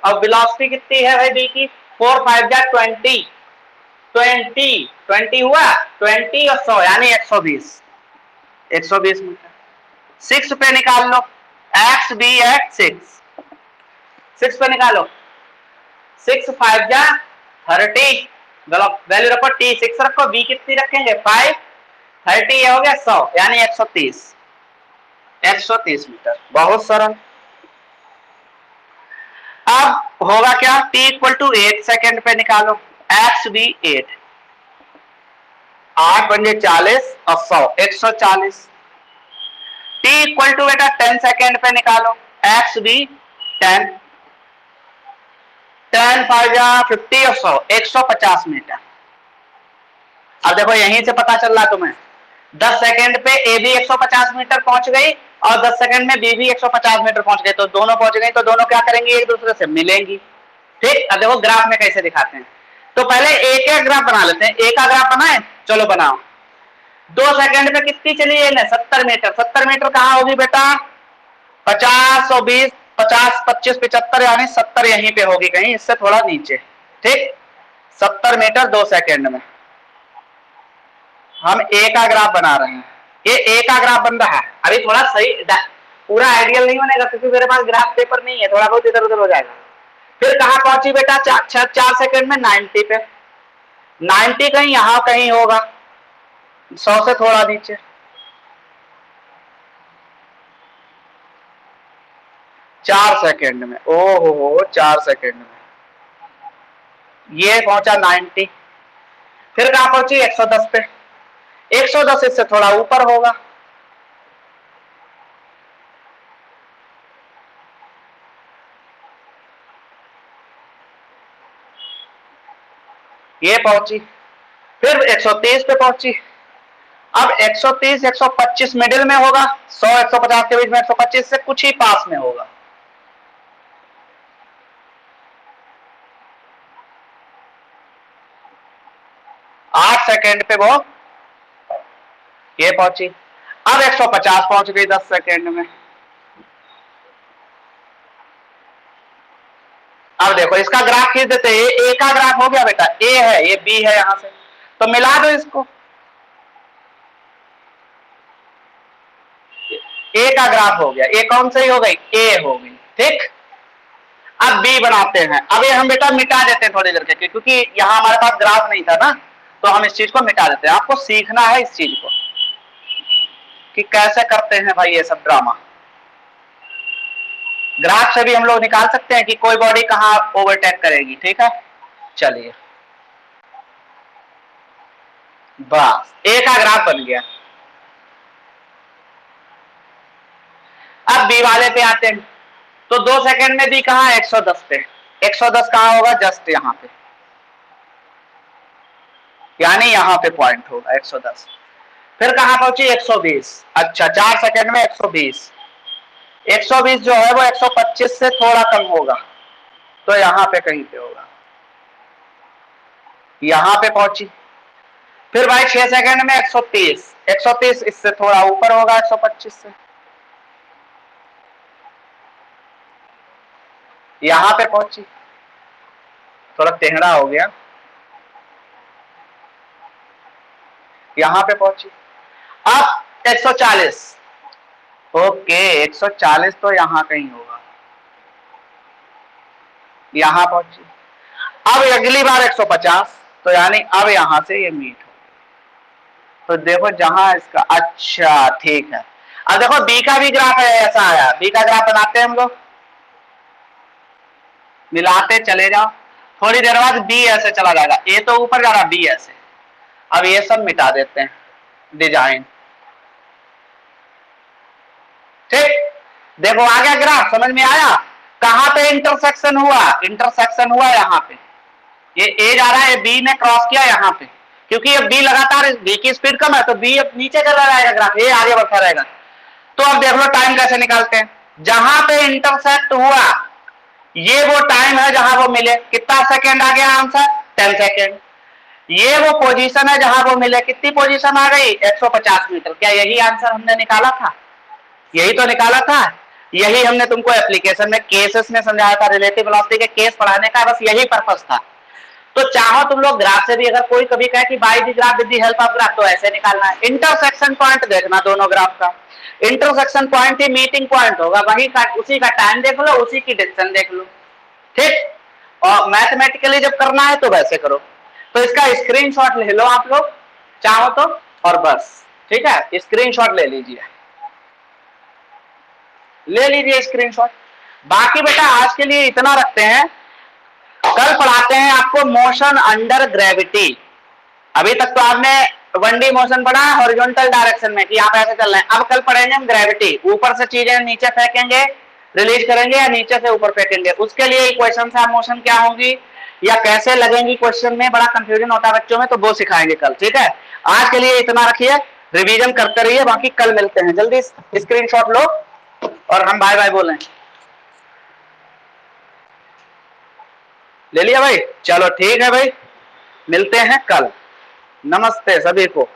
अब वेलोसिटी कितनी है भाई बी की 4 5 जा 20 हुआ 20 और 100 यानी 120 मीटर। 6 पे निकाल लो एक्स बी एट 6 पे निकालो 6 5 जा 30 वैल्यू रखो टी 6 रखो बी कितनी रखेंगे 5 30 हो गया 100 यानी 130 मीटर। बहुत सरल। अब होगा क्या टी इक्वल टू 8 सेकेंड पे निकालो एक्स बी 8 8 पंजे 40 और 100 140। टी इक्वल टू बेटा 10 सेकेंड पे निकालो एक्स बी 10 5 50 और 100 150 मीटर। अब देखो यहीं से पता चल रहा तुम्हें 10 सेकेंड पे ए भी 150 मीटर पहुंच गई और 10 सेकेंड में बी भी 150 मीटर पहुंच गई तो दोनों पहुंच गई तो दोनों क्या करेंगी एक दूसरे से मिलेंगी, ठीक। अब देखो ग्राफ में कैसे दिखाते हैं तो पहले ए का ग्राफ बना लेते हैं। ए का ग्राफ बनाए, चलो बनाओ। 2 सेकेंड पे कितनी चली है 70 मीटर। 70 मीटर कहां होगी बेटा 50 और 20 50 25 75 यानी 70 यहीं पे होगी कहीं इससे थोड़ा नीचे, ठीक। 70 मीटर 2 सेकेंड में हम ए का ग्राफ बना रहे हैं। ये ए का ग्राफ बन रहा है। अभी थोड़ा सही पूरा आइडियल नहीं बनेगा क्योंकि मेरे पास ग्राफ पेपर नहीं है, थोड़ा बहुत इधर उधर हो जाएगा। फिर कहां पहुंची बेटा 4 सेकेंड में 90 पे 90 कहीं यहां कहीं होगा 100 से थोड़ा नीचे। 4 सेकेंड में ओहो 4 सेकेंड में ये पहुंचा 90। फिर कहां पहुंची 110 पे 110 इससे थोड़ा ऊपर होगा ये पहुंची। फिर 130 पे पहुंची। अब 130 125 मिडिल में होगा 100 150 के बीच में 125 से कुछ ही पास में होगा। आठ सेकेंड पे वो ये पहुंची। अब 150 पहुंच गई 10 सेकेंड में। अब देखो इसका ग्राफ खींच देते हैं। ए का ग्राफ हो गया बेटा ए है ये बी है यहां से तो मिला दो इसको। ए का ग्राफ हो गया ए कौन सी हो गई ए हो गई, ठीक। अब बी बनाते हैं। अब ये हम बेटा मिटा देते हैं थोड़ी देर के क्योंकि यहां हमारे पास ग्राफ नहीं था ना तो हम इस चीज को मिटा देते हैं। आपको सीखना है इस चीज को कि कैसे करते हैं भाई ये सब ड्रामा। ग्राफ से भी हम लोग निकाल सकते हैं कि कोई बॉडी कहां ओवरटेक करेगी, ठीक है। चलिए बस ए का ग्राफ बन गया। अब बी वाले पे आते हैं तो 2 सेकेंड में बी कहां 110 पे 110 कहां होगा? जस्ट यहां पे, यानी यहां पे पॉइंट होगा 110। फिर कहां पहुंची? 120। अच्छा 4 सेकंड में 120। 120 जो है वो 125 से थोड़ा कम होगा, तो यहां पे कहीं पे होगा, यहां पे पहुंची। फिर भाई 6 सेकंड में 130। 130 इससे थोड़ा ऊपर होगा 125 से, यहां पे पहुंची, थोड़ा टेढ़ा हो गया, यहां पे पहुंची। अब 140। ओके 140 तो यहां कहीं होगा, यहां पहुंची। अब अगली बार 150, तो यानी अब यहां से ये मीट हो, तो देखो जहां इसका, अच्छा ठीक है। अब देखो बी का भी ग्राफ है, ऐसा आया, बी का ग्राफ बनाते हैं हम लोग, मिलाते चले जाओ, थोड़ी देर बाद बी ऐसे चला जाएगा, ए तो ऊपर जा रहा, बी ऐसे। अब ये सब मिटा देते हैं डिजाइन, ठीक। देखो आ गया ग्राफ, समझ में आया? कहां पे इंटरसेक्शन हुआ? इंटरसेक्शन हुआ यहां पे, ये ए जा रहा है, बी ने क्रॉस किया यहां पे, क्योंकि अब बी लगातार, बी की स्पीड कम है तो बी अब नीचे चला जाएगा ग्राफ, ए आगे बढ़ता रहेगा। तो अब देख लो टाइम कैसे निकालते हैं, जहां पे इंटरसेक्ट हुआ ये वो टाइम है जहां वो मिले, कितना सेकेंड आ गया आंसर? 10 सेकेंड। ये वो पोजीशन है जहां वो मिले, कितनी पोजीशन आ गई? 150 मीटर। क्या यही आंसर हमने निकाला था? यही तो निकाला था, यही हमने तुमको एप्लीकेशन में केसेस में समझाया था, रिलेटिव वेलोसिटी के केस पढ़ाने का बस यही पर्पस था। तो चाहो तुम लोग ग्राफ से भी, अगर कोई कभी कहे कि by the graph with the help of graph, तो ऐसे निकालना है। इंटरसेक्शन पॉइंट देखना दोनों ग्राफ का, इंटरसेक्शन पॉइंट ही मीटिंग पॉइंट होगा, वही का उसी का टाइम देख लो, उसी की डिस्टेंस देख लो, ठीक। और मैथमेटिकली जब करना है तो वैसे करो। तो इसका स्क्रीनशॉट ले लो आप लोग चाहो तो, और बस ठीक है, स्क्रीनशॉट ले लीजिए, ले लीजिए स्क्रीनशॉट। बाकी बेटा आज के लिए इतना रखते हैं, कल पढ़ाते हैं आपको मोशन अंडर ग्रेविटी। अभी तक तो आपने 1D मोशन पढ़ा हॉरिजॉन्टल डायरेक्शन में कि आप ऐसे चल रहे हैं, अब कल पढ़ेंगे हम ग्रेविटी, ऊपर से चीजें नीचे फेंकेंगे, रिलीज करेंगे, या नीचे से ऊपर फेंकेंगे, उसके लिए इक्वेशन ऑफ मोशन क्या होंगी या कैसे लगेंगी क्वेश्चन में, बड़ा कंफ्यूजन होता है बच्चों में, तो वो सिखाएंगे कल, ठीक है। आज के लिए इतना रखिए, रिवीजन करते रहिए, बाकी कल मिलते हैं। जल्दी स्क्रीनशॉट लो और हम बाय बाय बोलें। ले लिया भाई, चलो ठीक है भाई, मिलते हैं कल। नमस्ते सभी को।